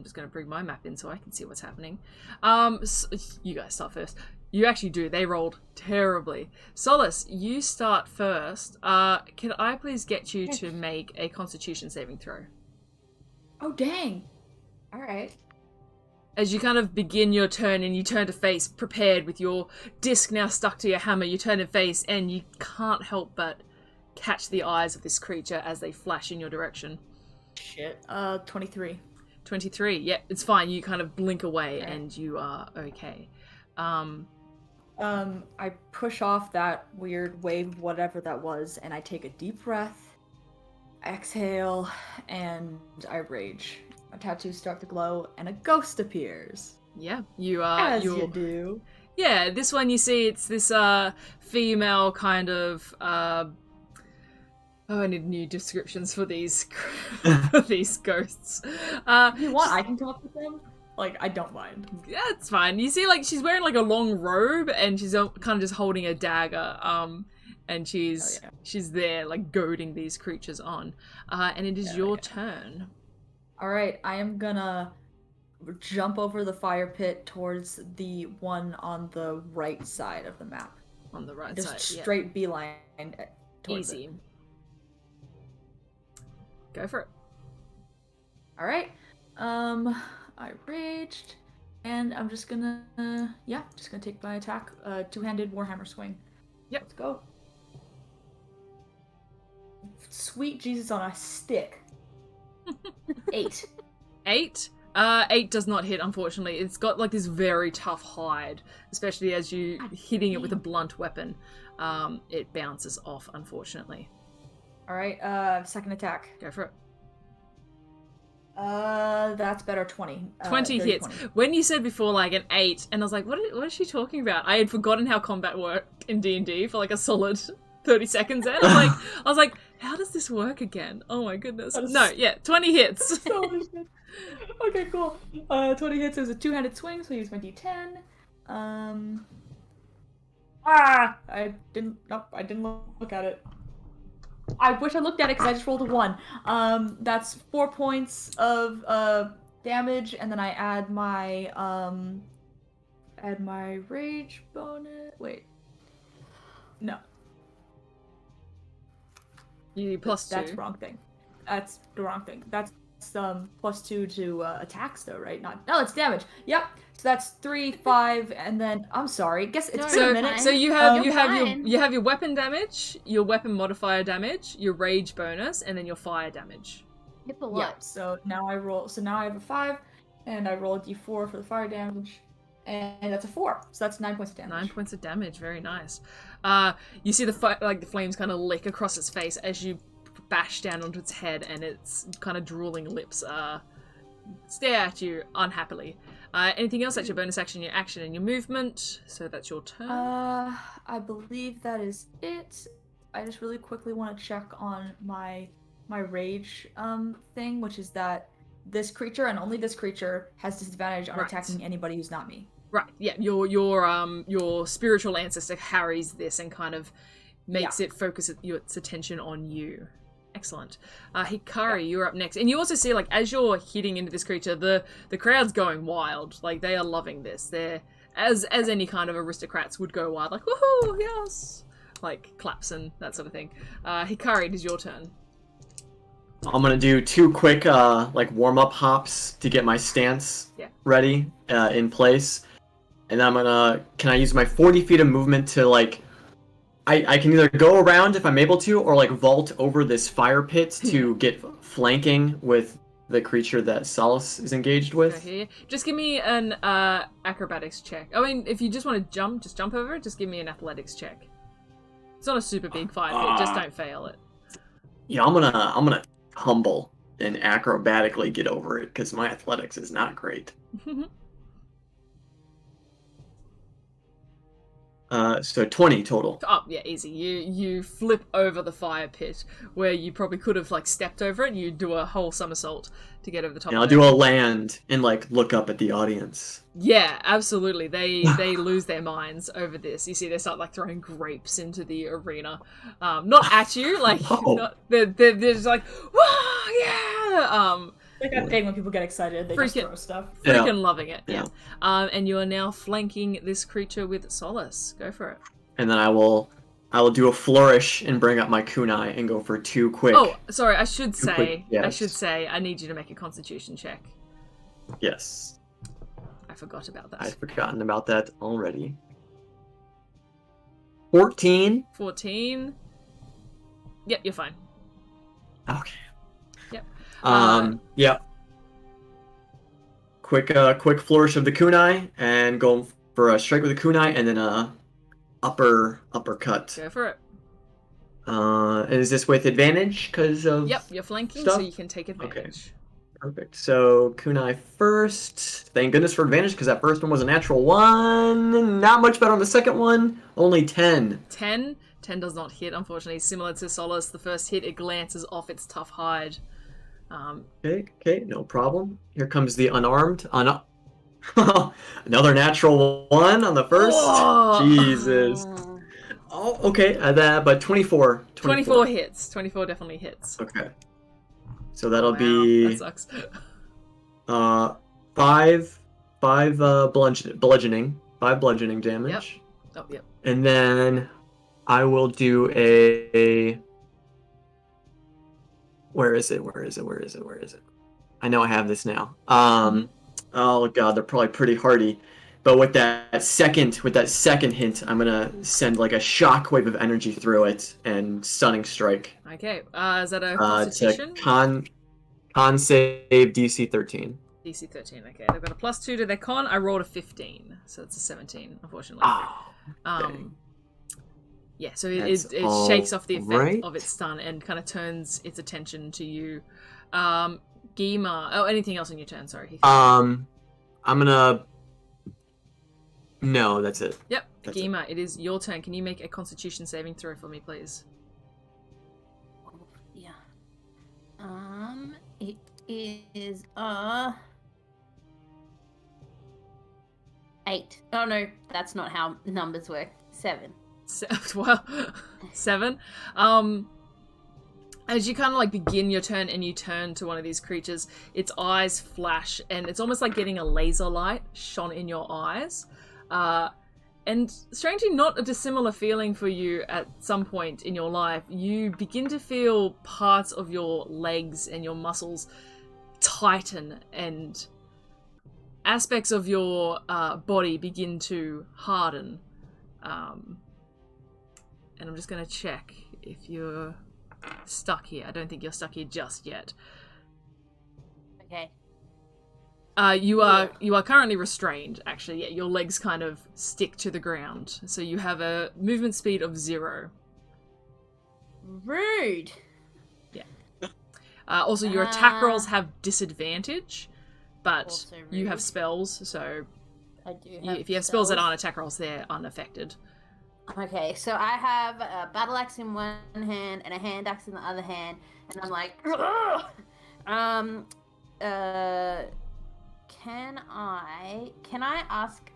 just going to bring my map in so I can see what's happening. So you guys start first. You actually do. They rolled terribly. Solace, you start first. Can I please get you to make a Constitution saving throw? Oh, dang. All right. As you kind of begin your turn and you turn to face, prepared with your disc now stuck to your hammer, you turn to face and you can't help but catch the eyes of this creature as they flash in your direction. Shit. 23. 23. Yeah, it's fine. You kind of blink away and you are okay. I push off that weird wave, whatever that was, and I take a deep breath, exhale, and I rage. My tattoos start to glow, and a ghost appears. Yeah, you are. As you do. Yeah, this one you see, it's this female kind of. I need new descriptions for these for these ghosts. You want? I can talk with them. Like, I don't mind. Yeah, it's fine. You see, like, she's wearing, like, a long robe, and she's kind of just holding a dagger, and she's there, like, goading these creatures on. And it is your turn. Alright, I am gonna jump over the fire pit towards the one on the right side of the map. On the right just side, straight beeline towards Easy. it. Go for it. Alright. I raged, and I'm just gonna, just gonna take my attack, two-handed Warhammer swing. Yep. Let's go. Sweet Jesus on a stick. 8. 8? 8 does not hit, unfortunately. It's got, like, this very tough hide, especially as you hitting it with a blunt weapon. It bounces off, unfortunately. Alright, second attack. Go for it. That's better, 20. 20 hits. 20. When you said before, like, an 8, and I was like, what is she talking about? I had forgotten how combat worked in D&D for, like, a solid 30 seconds then. I was like, how does this work again? Oh my goodness. No, yeah, 20 hits. Okay, cool. 20 hits is a two-handed swing, so I use my D10. I didn't look at it. I wish I looked at it because I just rolled a 1. That's 4 points of damage, and then I add my rage bonus. Wait, no. You +2. That's the wrong thing. That's the wrong thing. That's +2 to attacks, though, right? No, it's damage. Yep. So that's 3, 5, and then I'm sorry. Guess it's been a minute. So you have your weapon damage, your weapon modifier damage, your rage bonus, and then your fire damage. Hit the lot. Yeah. So now I roll. So now I have a 5, and I roll a D4 for the fire damage, and that's a 4. So that's 9 points of damage. 9 points of damage. Very nice. You see the flames kind of lick across its face as you bash down onto its head, and its kind of drooling lips stare at you unhappily. Anything else? That's your bonus action, your action, and your movement. So that's your turn. I believe that is it. I just really quickly want to check on my rage thing, which is that this creature and only this creature has disadvantage on attacking anybody who's not me. Right. Yeah. Your spiritual ancestor carries this and kind of makes it focus its attention on you. Excellent. Hikari, you're up next. And you also see, like, as you're hitting into this creature, the crowd's going wild. Like, they are loving this. They're, as any kind of aristocrats would go wild, like, woohoo, yes! Like, claps and that sort of thing. Hikari, it is your turn. I'm gonna do 2 quick, warm-up hops to get my stance ready, in place. And then can I use my 40 feet of movement to, like, I can either go around if I'm able to, or like vault over this fire pit to get flanking with the creature that Solace is engaged with. Okay. Just give me an acrobatics check. I mean, if you just want to jump over it, just give me an athletics check. It's not a super big fire pit, just don't fail it. Yeah, I'm gonna humble. and acrobatically get over it because my athletics is not great. So 20 total. Oh, yeah, easy. You flip over the fire pit where you probably could have, like, stepped over it. You do a whole somersault to get over the top And of I'll it. do a land and, like, look up at the audience. Yeah, absolutely. They lose their minds over this. You see, they start, like, throwing grapes into the arena. Not at you, like, they're just like, wah, yeah! Like that thing when people get excited, they just throw stuff. Freaking loving it, yeah. And you are now flanking this creature with Solace. Go for it. And then I will do a flourish and bring up my kunai and go for 2 quick. Oh, sorry, I should say, yes. I need you to make a constitution check. Yes. I forgot about that. I've forgotten about that already. 14. 14. Yep, you're fine. Okay. Yep. Yeah. Quick flourish of the kunai and go for a strike with the kunai and then a uppercut. Go for it. Is this with advantage because of? Yep, you're flanking, stuff? so you can take advantage. Okay. Perfect. So kunai first. Thank goodness for advantage because that first one was a natural 1. Not much better on the second one. Only 10. 10? 10 does not hit, unfortunately. Similar to Solace, the first hit, it glances off its tough hide. Okay, no problem. Here comes the unarmed. Another natural 1 on the first. Oh! Jesus. Oh, okay. But 24. 24 hits. 24 definitely hits. Okay. So that'll Wow, be that sucks. 5 bludgeoning. 5 bludgeoning damage. Yep. Oh, yep. And then I will do a where is it? I know I have this now. Oh god, they're probably pretty hardy. But with that second hint, I'm gonna send like a shockwave of energy through it and stunning strike. Okay. Is that a constitution? Con save DC 13. DC 13, okay. They've got a +2 to their con. I rolled a 15, so it's a 17, unfortunately. Okay. Yeah, so it shakes off the effect of its stun and kind of turns its attention to you. Geema. Oh, anything else on your turn? Sorry. I'm gonna. No, that's it. Yep, Geema, it is your turn. Can you make a Constitution saving throw for me, please? Yeah. It is 8. Oh no, that's not how numbers work. 7. Well, 7. As you kind of like begin your turn and you turn to one of these creatures, its eyes flash and it's almost like getting a laser light shone in your eyes. And strangely not a dissimilar feeling for you at some point in your life. You begin to feel parts of your legs and your muscles tighten and aspects of your body begin to harden. And I'm just going to check if you're stuck here. I don't think you're stuck here just yet. Okay. You are currently restrained, actually. Yeah, your legs kind of stick to the ground. So you have a movement speed of 0. Rude. Yeah. Also, your attack rolls have disadvantage, but you have spells, so I do have if you have spells that aren't attack rolls, they're unaffected. Okay, so I have a battle axe in one hand and a hand axe in the other hand, and I'm like, can I ask,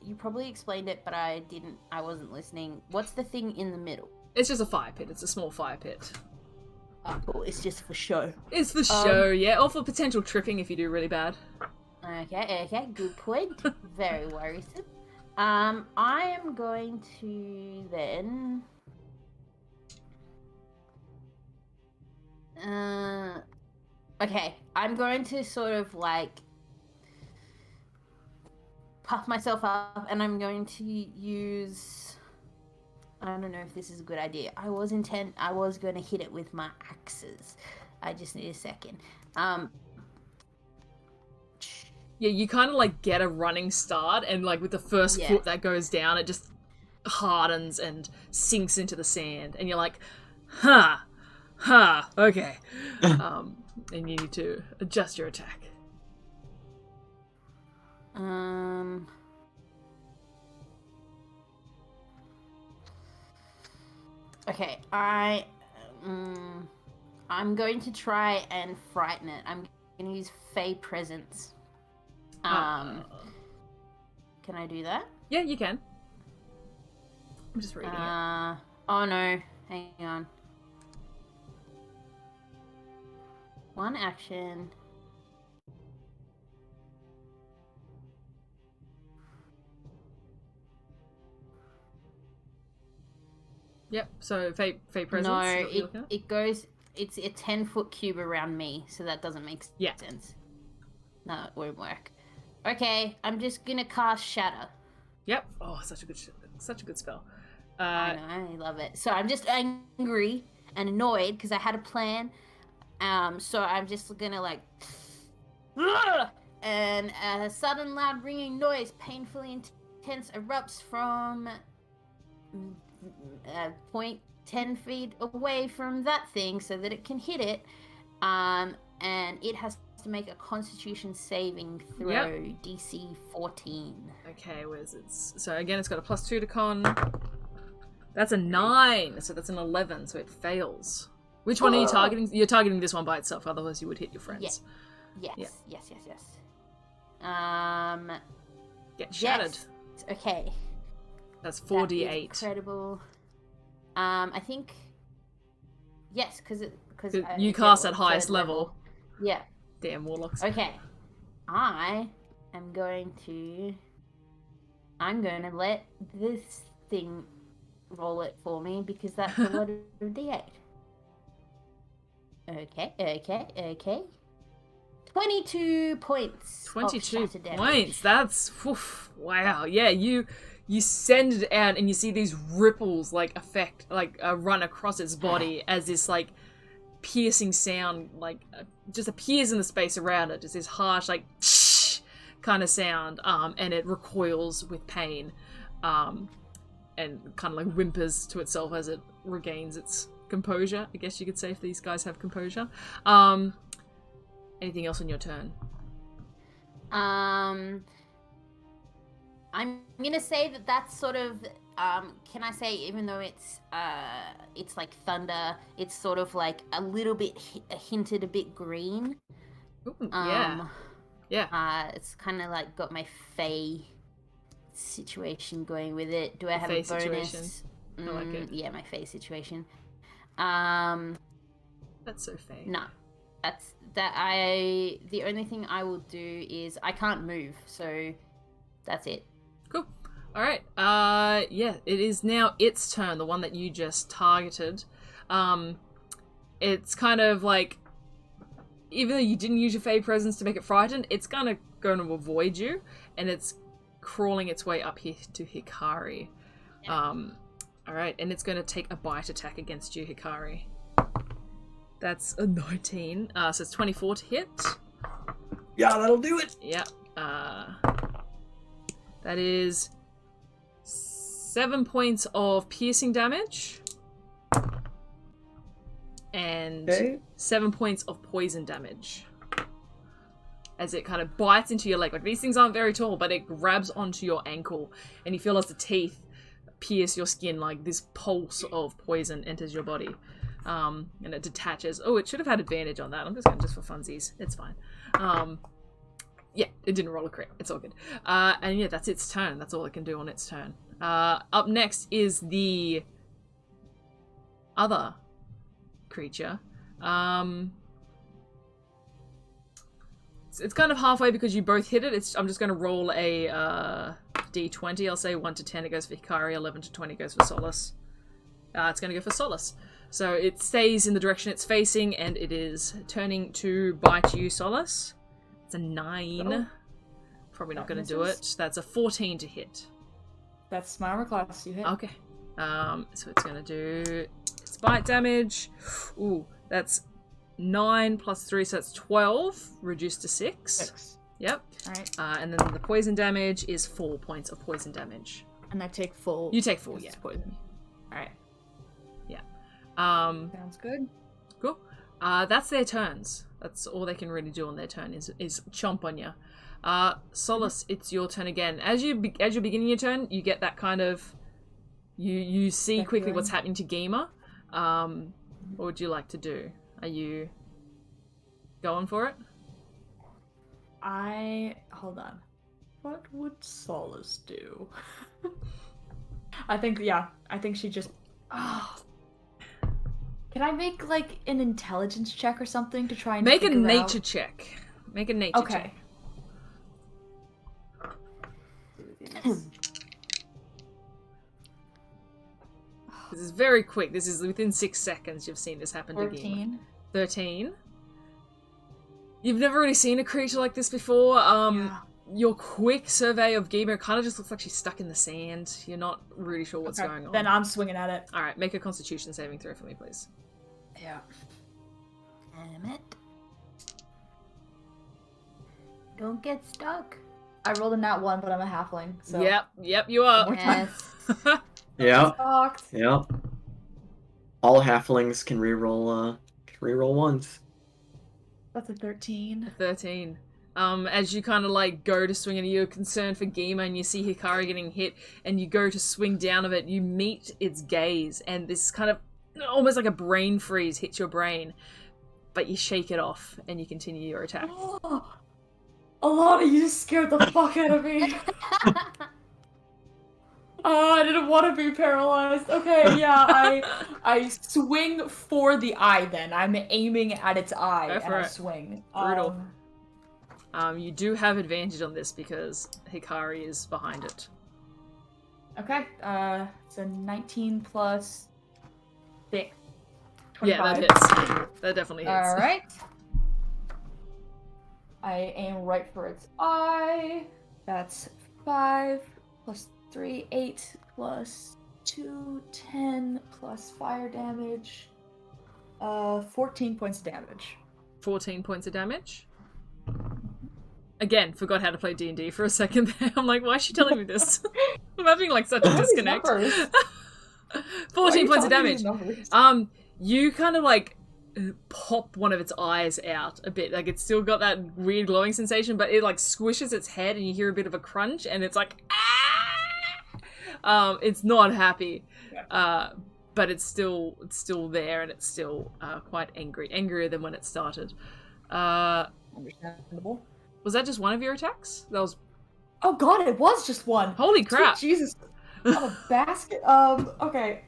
you probably explained it, but I wasn't listening. What's the thing in the middle? It's just a fire pit. It's a small fire pit. Oh, cool. It's just for show. It's for show, yeah, or for potential tripping if you do really bad. Okay, good point. Very worrisome. I am going to then... okay, I'm going to sort of like puff myself up and I'm going to use... I don't know if this is a good idea. I was going to hit it with my axes. I just need a second. Yeah, you kind of like get a running start, and like with the first foot that goes down, it just hardens and sinks into the sand, and you're like, okay. And you need to adjust your attack. Okay, I'm going to try and frighten it. I'm going to use Fey Presence. Can I do that? Yeah, you can. I'm just reading it. Oh no, hang on. One action. Yep, so Fey Presence. No, it goes, it's a 10-foot cube around me, so that doesn't make sense. No, it won't work. Okay, I'm just gonna cast Shatter. Yep. Oh, such a good spell. I know, I love it. So I'm just angry and annoyed because I had a plan. So I'm just gonna like, and a sudden loud ringing noise, painfully intense, erupts from point 10 feet away from that thing so that it can hit it. And it has to make a Constitution saving throw, DC 14. Okay, where's it? So again, it's got a +2 to con. That's a 9, so that's an 11, so it fails. Which one are you targeting? You're targeting this one by itself, otherwise you would hit your friends. Yes. Get shattered. Yes. Okay. That's 4d8. Incredible. I think. Yes, because you cast at highest level. Yeah. Damn warlocks. Okay. I'm going to let this thing roll it for me because that's a lot of d8. Okay. 22 points. 22 points. That's wow. Yeah, you send it out and you see these ripples run across its body as this like piercing sound just appears in the space around it. It's this harsh kind of sound, and it recoils with pain, and kind of like whimpers to itself as it regains its composure, I guess you could say, if these guys have composure. Anything else on your turn? I'm gonna say that's sort of can I say, even though it's like thunder, it's sort of like a little bit hinted a bit green. Ooh, yeah. It's kind of like got my Fey situation going with it. Do I have Fey a bonus? Situation. I like it. Yeah, my Fey situation. That's so Fey. No, the only thing I will do is I can't move, so that's it. Cool. All right. Yeah, it is now its turn, the one that you just targeted. It's kind of like, even though you didn't use your Fey Presence to make it frightened, it's kind of going to avoid you, and it's crawling its way up here to Hikari. All right, and it's going to take a bite attack against you, Hikari. That's a 19. So it's 24 to hit. Yeah, that'll do it. Yep. That is 7 points of piercing damage. And 7 points of poison damage. As it kind of bites into your leg. Like, these things aren't very tall, but it grabs onto your ankle. And you feel as the teeth pierce your skin, like this pulse of poison enters your body. And it detaches. Oh, it should have had advantage on that. I'm just going just for funsies. It's fine. Yeah, it didn't roll a crit. It's all good. And yeah, that's its turn. That's all it can do on its turn. Up next is the other creature. It's kind of halfway because you both hit it. I'm just going to roll a d20. I'll say 1 to 10 it goes for Hikari, 11 to 20 goes for Solace. It's going to go for Solace. So it stays in the direction it's facing, and it is turning to bite you, Solace. It's a 9. Oh. Probably not going to do it. That's a 14 to hit. That's my armor class. You hit. Okay. So it's going to do its bite damage. Ooh, that's 9 plus 3, so that's 12, reduced to 6. Yep. Alright. And then the poison damage is 4 points of poison damage. And I take full. You take full, yeah. Poison. Alright. Yeah. Sounds good. Cool. That's their turns. That's all they can really do on their turn is chomp on you. Solace, it's your turn again. As you're beginning your turn, you get that kind of you see quickly what's happening to Geema. What would you like to do? Are you going for it? Hold on. What would Solace do? I think she just. Oh. Can I make like an intelligence check or something to try and make a nature out? check? Make a nature check. This is very quick. This is within 6 seconds you've seen this happen to Geema. 13. You've never really seen a creature like this before. Your quick survey of Geema kind of just looks like she's stuck in the sand. You're not really sure what's going on. Then I'm swinging at it. Alright, make a constitution saving throw for me, please. Yeah. Damn it. Don't get stuck. I rolled a nat 1, but I'm a halfling, so... Yep, you are. Yes. Yep. Sucked. Yep. All halflings can reroll once. That's a 13. 13. As you kind of like go to swing and you're concerned for Geema and you see Hikari getting hit and you go to swing down of it, you meet its gaze and this kind of almost like a brain freeze hits your brain, but you shake it off and you continue your attack. Oh, Alana, you just scared the fuck out of me. I didn't want to be paralyzed. Okay, yeah, I swing for the eye then. I'm aiming at its eye and I swing. Brutal. You do have advantage on this because Hikari is behind it. Okay, it's a 19 plus 6. 25. Yeah, that hits. That definitely hits. Alright. I aim right for its eye. That's 5 plus 3, 8 plus 2, 10 plus fire damage. 14 points of damage. 14 points of damage? Again, forgot how to play D&D for a second there. I'm like, why is she telling me this? I'm having like such a disconnect. 14 points of damage. You kind of like pop one of its eyes out a bit. Like it's still got that weird glowing sensation, but it like squishes its head and you hear a bit of a crunch and it's like, ah! It's not happy. But it's still there and it's still quite angry. Angrier than when it started. Understandable. Was that just one of your attacks? That was... Oh god, it was just one! Holy crap! Sweet Jesus. Oh, a basket. Okay.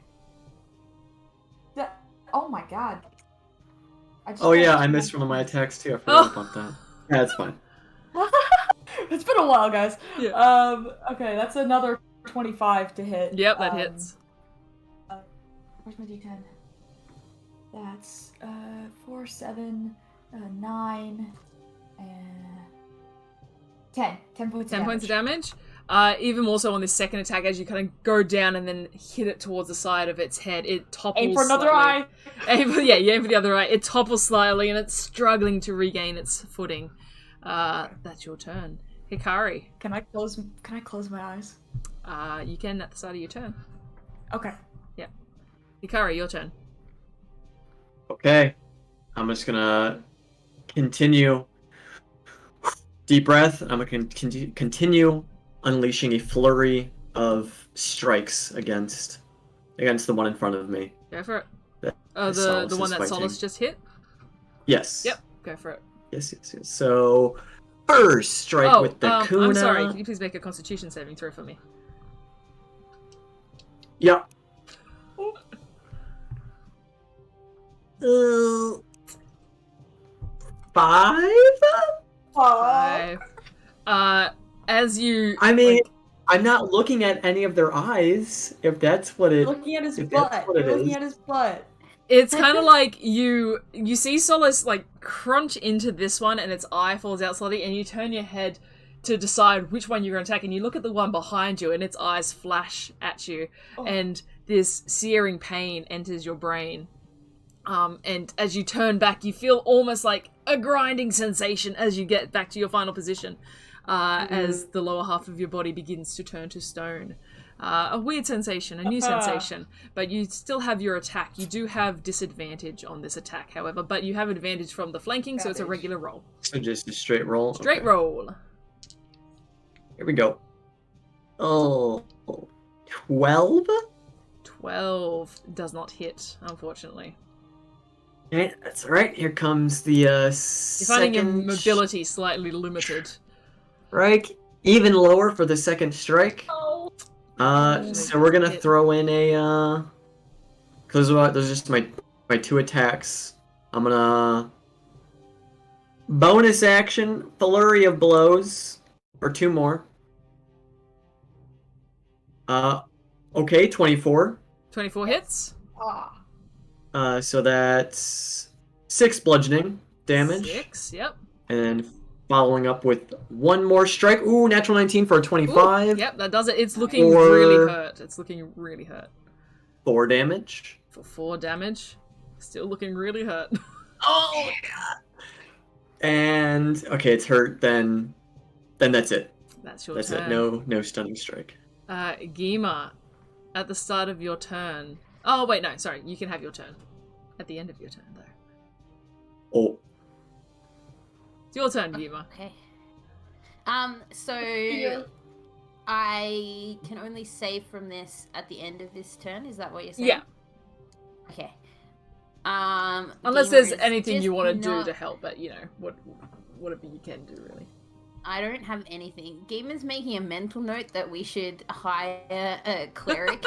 Oh my god. I missed one of my attacks too. I forgot about that. Yeah, it's fine. It's been a while, guys. Yeah. Okay, that's another 25 to hit. Yep, that hits. Where's my d10? That's 4, 7, 9, and 10. 10 points of damage. 10 points of damage. Even more so on this second attack, as you kind of go down and then hit it towards the side of its head, it topples. Aim for another eye. eye. You aim for the other eye. It topples slightly and it's struggling to regain its footing. That's your turn, Hikari. Can I close my eyes? You can at the start of your turn. Okay. Yeah, Hikari, your turn. Okay, I'm just gonna continue. Deep breath. I'm gonna continue unleashing a flurry of strikes against the one in front of me. Go for it. The the one that Solace just hit? Yes. Yep, go for it. Yes. So, first strike with the Kuna. I'm sorry, can you please make a constitution saving throw for me? Yep. 5? 5. As you... I mean, I'm not looking at any of their eyes, if that's what it... Looking at his butt. You're looking at his butt. It's kind of like you see Solace like crunch into this one and its eye falls out slightly and you turn your head to decide which one you're going to attack and you look at the one behind you and its eyes flash at you and this searing pain enters your brain. And as you turn back, you feel almost like a grinding sensation as you get back to your final position, as the lower half of your body begins to turn to stone. A weird sensation, a new sensation, but you still have your attack. You do have disadvantage on this attack, however, but you have advantage from the flanking, so it's a regular roll. So just a straight roll? Straight roll. Here we go. Oh, 12? 12 does not hit, unfortunately. Okay, that's alright. Here comes the You're second... finding your mobility slightly limited. Strike. Even lower for the second strike. Oh. So we're gonna throw in a, those are just my 2 attacks. I'm gonna... bonus action, flurry of blows, or 2 more. Okay, 24. 24 hits. So that's 6 bludgeoning damage. 6, yep. And then following up with 1 more strike. Ooh, natural 19 for a 25. Ooh, yep, that does it. It's looking really hurt. It's looking really hurt. 4 damage. For 4 damage. Still looking really hurt. Oh, God. And, okay, it's hurt, then that's it. That's your That's turn. it. No stunning strike. Geema, at the start of your turn... Oh, wait, no, sorry. You can have your turn. At the end of your turn, though. Oh. It's your turn, Geema. Okay. So I can only save from this at the end of this turn. Is that what you're saying? Yeah. Okay. Unless Geema there's is anything you just want to do not- to help, but, you know, whatever you can do, really. I don't have anything. Geema's making a mental note that we should hire a cleric.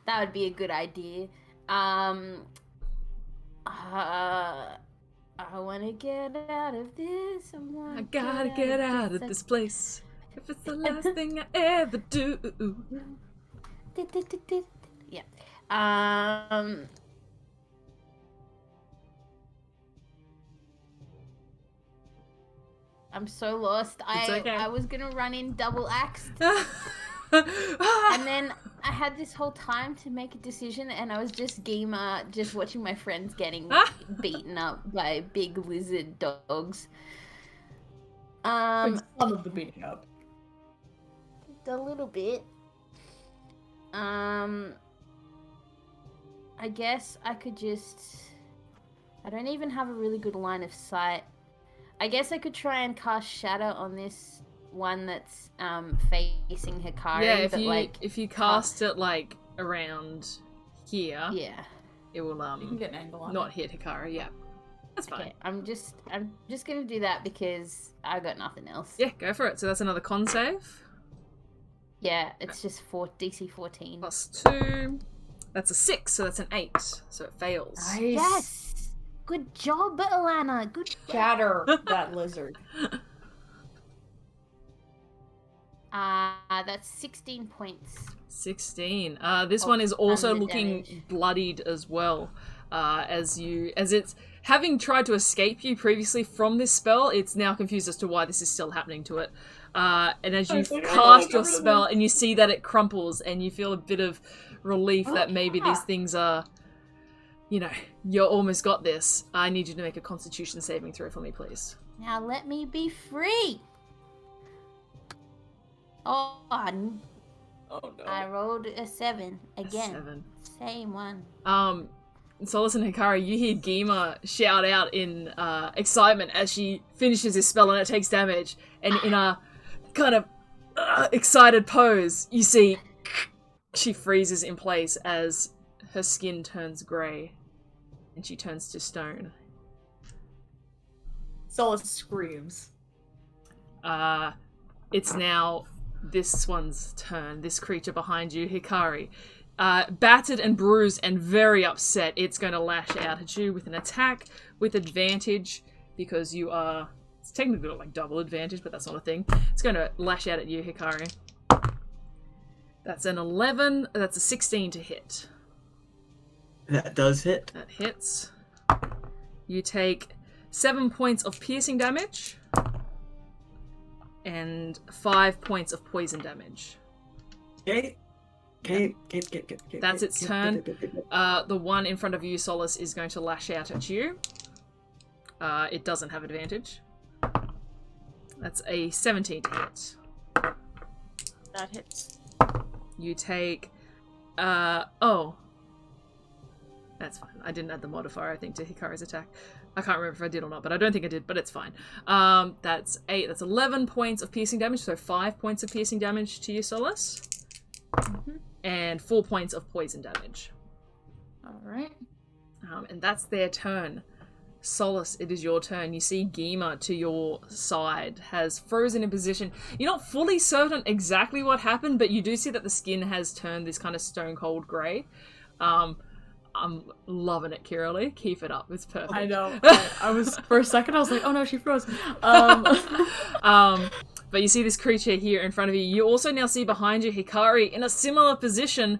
That would be a good idea. I want to get out of this. I gotta get out of this place. If it's the last thing I ever do. Yeah. I'm so lost. Okay. I was gonna run in double axed. And then I had this whole time to make a decision, and I was just Geema, just watching my friends getting beaten up by big lizard dogs. Some of the beating up. A little bit. I guess I could just... I don't even have a really good line of sight. I guess I could try and cast Shadow on this one that's facing Hikari. Yeah, if you cast it like around here, yeah, it will You can get an angle on not hit Hikari. Yeah, that's fine. okay. I'm just gonna do that because I got nothing else. Yeah, go for it. So that's another con save. Yeah, it's just DC 14. Plus 2. That's a 6, so that's an 8. So it fails. Nice. Yes, good job, Alana. Good job. Shatter that lizard. That's 16 points. 16. This one is also under looking damage. bloodied as well. As it's having tried to escape you previously from this spell, it's now confused as to why this is still happening to it. And as you cast your spell and you see that it crumples and you feel a bit of relief that maybe these things are, you know, you're almost got this. I need you to make a Constitution saving throw for me, please. Now let me be free. Oh, Oh no. I rolled a 7 again. 7. Same one. Solace and Hikari, you hear Geema shout out in excitement as she finishes this spell and it takes damage. And in a kind of excited pose, you see she freezes in place as her skin turns grey and she turns to stone. Solace screams. It's now this one's turn, this creature behind you, Hikari. Battered and bruised and very upset, it's going to lash out at you with an attack with advantage because you are... It's technically like double advantage, but that's not a thing. It's going to lash out at you, Hikari. That's an 11. That's a 16 to hit. That does hit. That hits. You take 7 points of piercing damage and 5 points of poison damage. Okay. That's its turn. The one in front of you, Solace, is going to lash out at you. It doesn't have advantage. That's a 17 to hit. That hits. You take, oh. That's fine. I didn't add the modifier, I think, to Hikari's attack. I can't remember if I did or not, but I don't think I did, but it's fine. That's 8, that's 11 points of piercing damage, so 5 points of piercing damage to you, Solace. Mm-hmm. And 4 points of poison damage. Alright. And that's their turn. Solace, it is your turn. You see Geema to your side has frozen in position. You're not fully certain exactly what happened, but you do see that the skin has turned this kind of stone cold grey. I'm loving it, Kiralee. Keep it up. It's perfect. I know. I was, for a second, I was like, oh no, she froze. But you see this creature here in front of you. You also now see behind you Hikari in a similar position,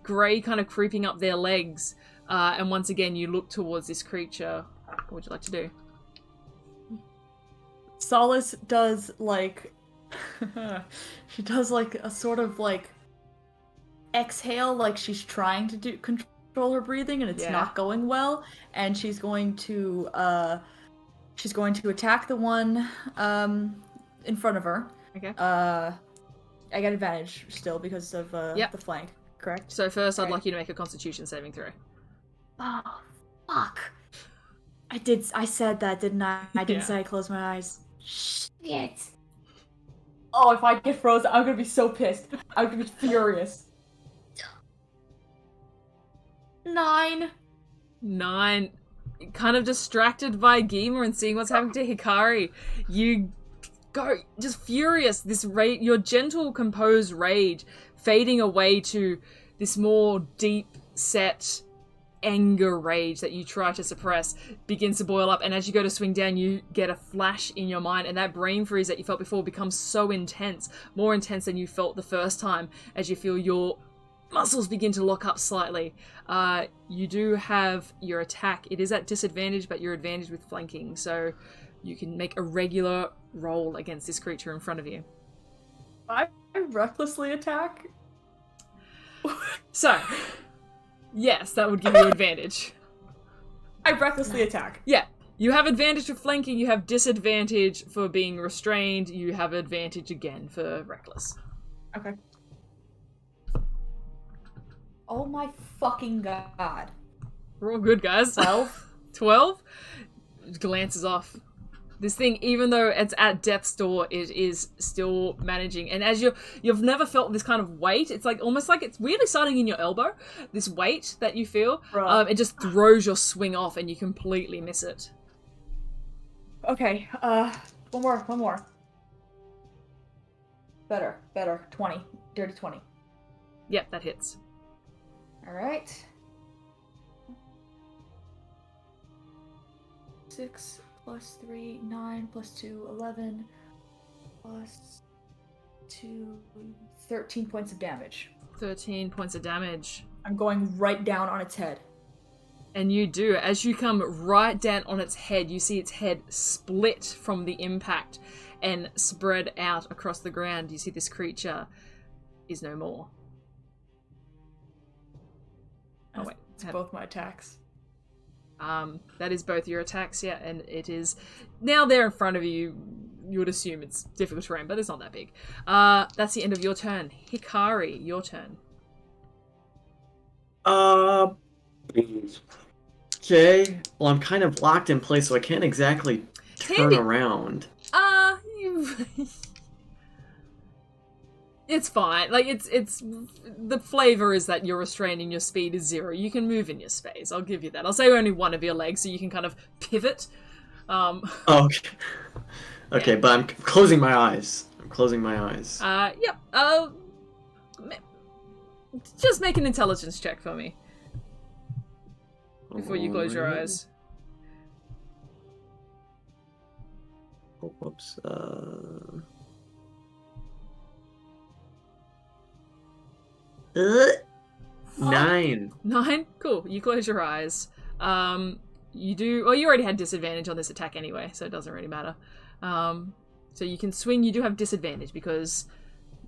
grey kind of creeping up their legs. And once again, you look towards this creature. What would you like to do? Solace does, like... she does, like, a sort of, like, exhale, like she's trying to control her breathing, and it's not going well. And she's going to attack the one in front of her. Okay. I got advantage still because of the flank, correct? So first, I'd like you to make a Constitution saving throw. Oh, fuck. I said that, didn't I? I didn't say I closed my eyes. Shit. Oh, if I get frozen, I'm gonna be so pissed. I'm gonna be furious. 9. Kind of distracted by Geema and seeing what's happening to Hikari, you go just furious. This your gentle, composed rage fading away to this more deep-set anger rage that you try to suppress begins to boil up, and as you go to swing down, you get a flash in your mind, and that brain freeze that you felt before becomes so intense, more intense than you felt the first time, as you feel your muscles begin to lock up slightly. You do have your attack. It is at disadvantage, but you're advantaged with flanking, so you can make a regular roll against this creature in front of you. I recklessly attack? So, yes, that would give you advantage. I recklessly attack. Yeah. You have advantage for flanking, you have disadvantage for being restrained, you have advantage again for reckless. Okay. Oh my fucking god. We're all good, guys. 12? 12? Glances off. This thing, even though it's at death's door, it is still managing. And as you've never felt this kind of weight, it's like almost like it's weirdly starting in your elbow. This weight that you feel, it just throws your swing off and you completely miss it. Okay, one more. Better. 20. Dirty 20. Yep, that hits. Alright. 6 plus 3, 9 plus 2, 11 plus 2, 13 points of damage. 13 points of damage. I'm going right down on its head. And you do. As you come right down on its head, you see its head split from the impact and spread out across the ground. You see this creature is no more. Oh wait. It's both my attacks. That is both your attacks, yeah, and it is now there in front of you. You would assume it's difficult terrain, but it's not that big. That's the end of your turn. Hikari, your turn. Okay. Well, I'm kind of locked in place, so I can't exactly turn around. It's fine. Like, it's the flavor is that you're restrained and your speed is 0. You can move in your space. I'll give you that. I'll say only one of your legs, so you can kind of pivot. Okay. Okay, but I'm closing my eyes. Yep. Just make an intelligence check for me before you close your eyes. Oh, whoops. 9. 9? Cool. You close your eyes. You do... Well, you already had disadvantage on this attack anyway, so it doesn't really matter. So you can swing. You do have disadvantage because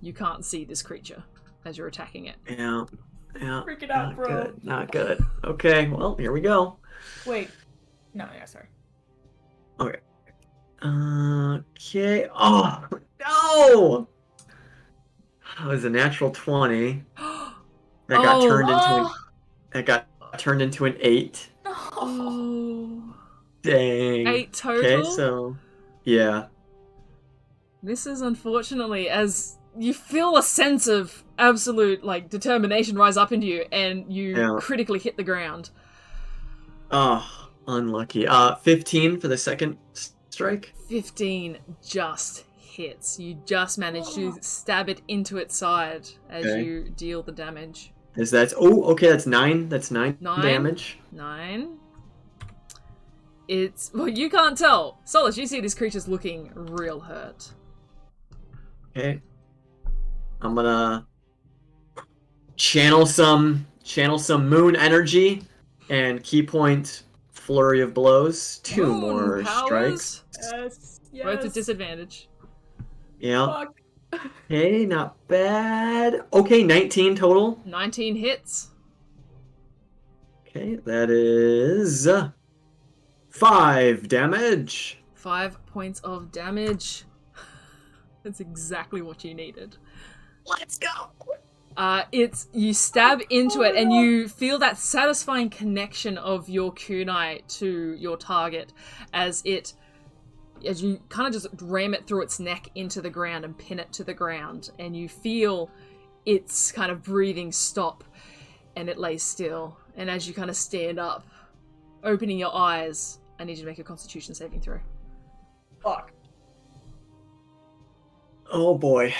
you can't see this creature as you're attacking it. Yeah. Freak it out, bro. Not good. Okay, well, here we go. Wait. No, yeah, sorry. Okay. Okay. Oh, no! It was a natural 20. That got turned into an 8. Oh. Dang. 8 total? Okay, so yeah. This is unfortunately as you feel a sense of absolute like determination rise up into you and you critically hit the ground. Oh, unlucky. 15 for the second strike. 15 just hits. You just manage to stab it into its side as you deal the damage. That's 9. That's 9 damage. 9. It's well, you can't tell. Solace, you see this creature's looking real hurt. Okay. I'm gonna channel some moon energy and key point flurry of blows. 2 more strikes. Yes. Both with disadvantage. Yeah. Okay, not bad. Okay, 19 total. 19 hits. Okay, that is 5 damage. 5 points of damage. That's exactly what you needed. Let's go. You stab into it and you feel that satisfying connection of your kunai to your target as you kind of just ram it through its neck into the ground and pin it to the ground, and you feel its kind of breathing stop and it lays still. And as you kind of stand up, opening your eyes, I need you to make a Constitution saving throw. Fuck. Oh boy.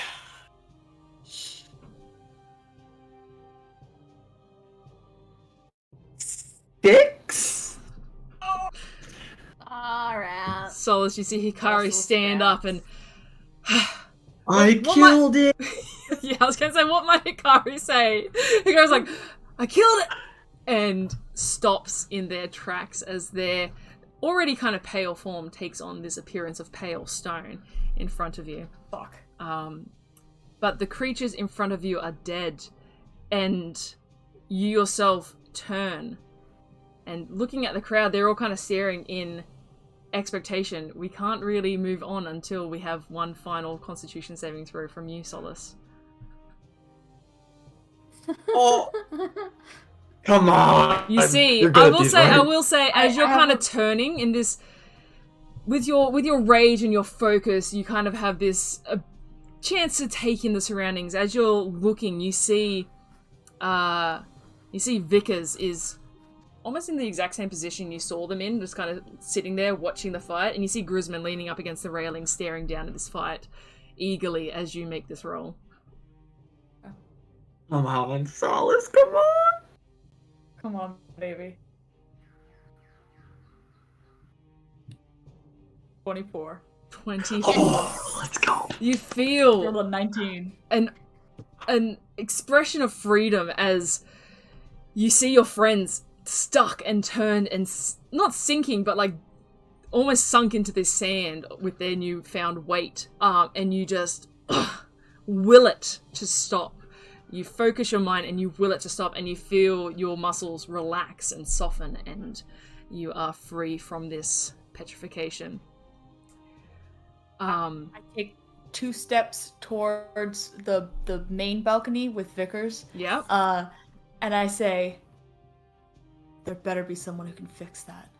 Six? Alright. Solace, you see Hikari stand up and... I killed it! Yeah, I was gonna say, what might Hikari say? Hikari's like, I killed it! And stops in their tracks as their already kind of pale form takes on this appearance of pale stone in front of you. Fuck. But the creatures in front of you are dead, and you yourself turn. And looking at the crowd, they're all kind of staring in expectation. We can't really move on until we have one final Constitution saving throw from you, Solace. Oh, come on! You see, I will say, as you're kind of turning in this, with your rage and your focus, you kind of have this chance to take in the surroundings. As you're looking, you see Vickers is almost in the exact same position you saw them in, just kind of sitting there watching the fight, and you see Grisman leaning up against the railing, staring down at this fight eagerly as you make this roll. Come on, Solace, come on! Come on, baby. 24. 24. Oh, let's go. You feel Roll a 19. an expression of freedom as you see your friends stuck and turned and not sinking, but like almost sunk into this sand with their newfound weight. And you just will it to stop. You focus your mind and you will it to stop, and you feel your muscles relax and soften, and you are free from this petrification. I take 2 steps towards the main balcony with Vickers. Yeah. And I say, there better be someone who can fix that.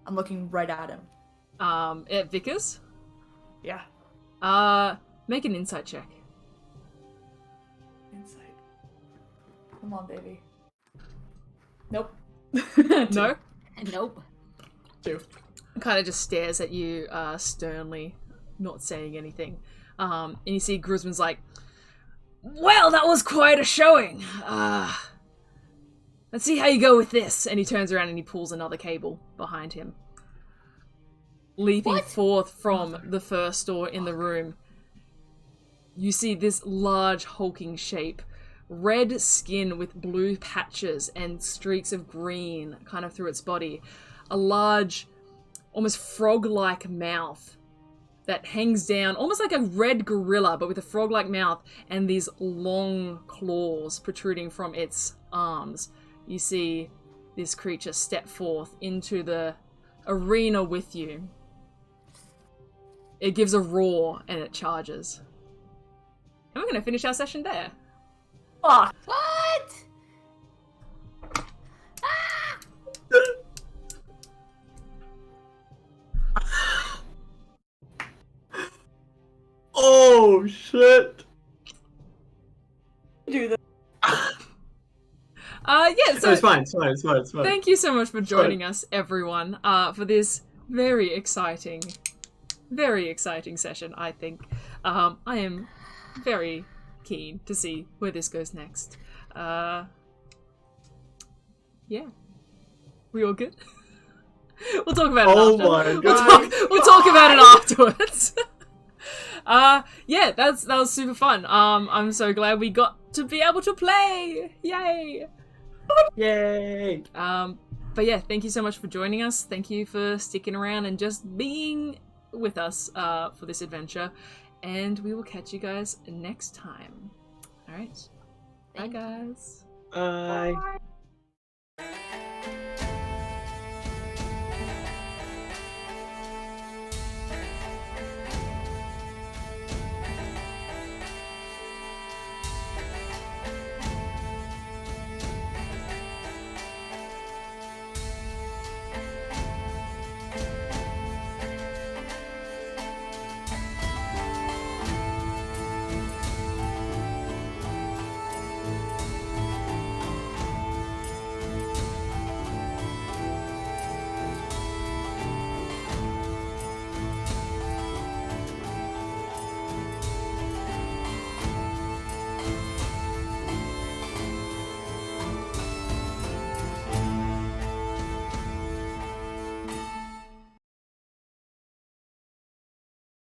I'm looking right at him. At Vickers? Yeah. Make an insight check. Insight. Come on, baby. Nope. No? Nope. 2. Kind of just stares at you sternly, not saying anything. And you see Grisman's like, well, that was quite a showing. Let's see how you go with this. And he turns around and he pulls another cable behind him. Leaping forth from the first door in the room, you see this large hulking shape. Red skin with blue patches and streaks of green kind of through its body. A large, almost frog-like mouth that hangs down, almost like a red gorilla, but with a frog-like mouth and these long claws protruding from its arms. You see this creature step forth into the arena with you. It gives a roar and it charges. And we're going to finish our session there. Fuck. What? Ah! Oh shit! Do this. Yeah, so No, it's fine. It's fine. It's fine. It's fine. thank you so much for joining us, everyone, for this very exciting session, I think. I am very keen to see where this goes next. Yeah. We all good? We'll talk about it Oh after. my god! We'll talk about it afterwards. Yeah, that was super fun. I'm so glad we got to be able to play. Yay! Yay! But yeah, thank you so much for joining us. Thank you for sticking around and just being with us for this adventure. And we will catch you guys next time. All right. Bye, guys. Bye.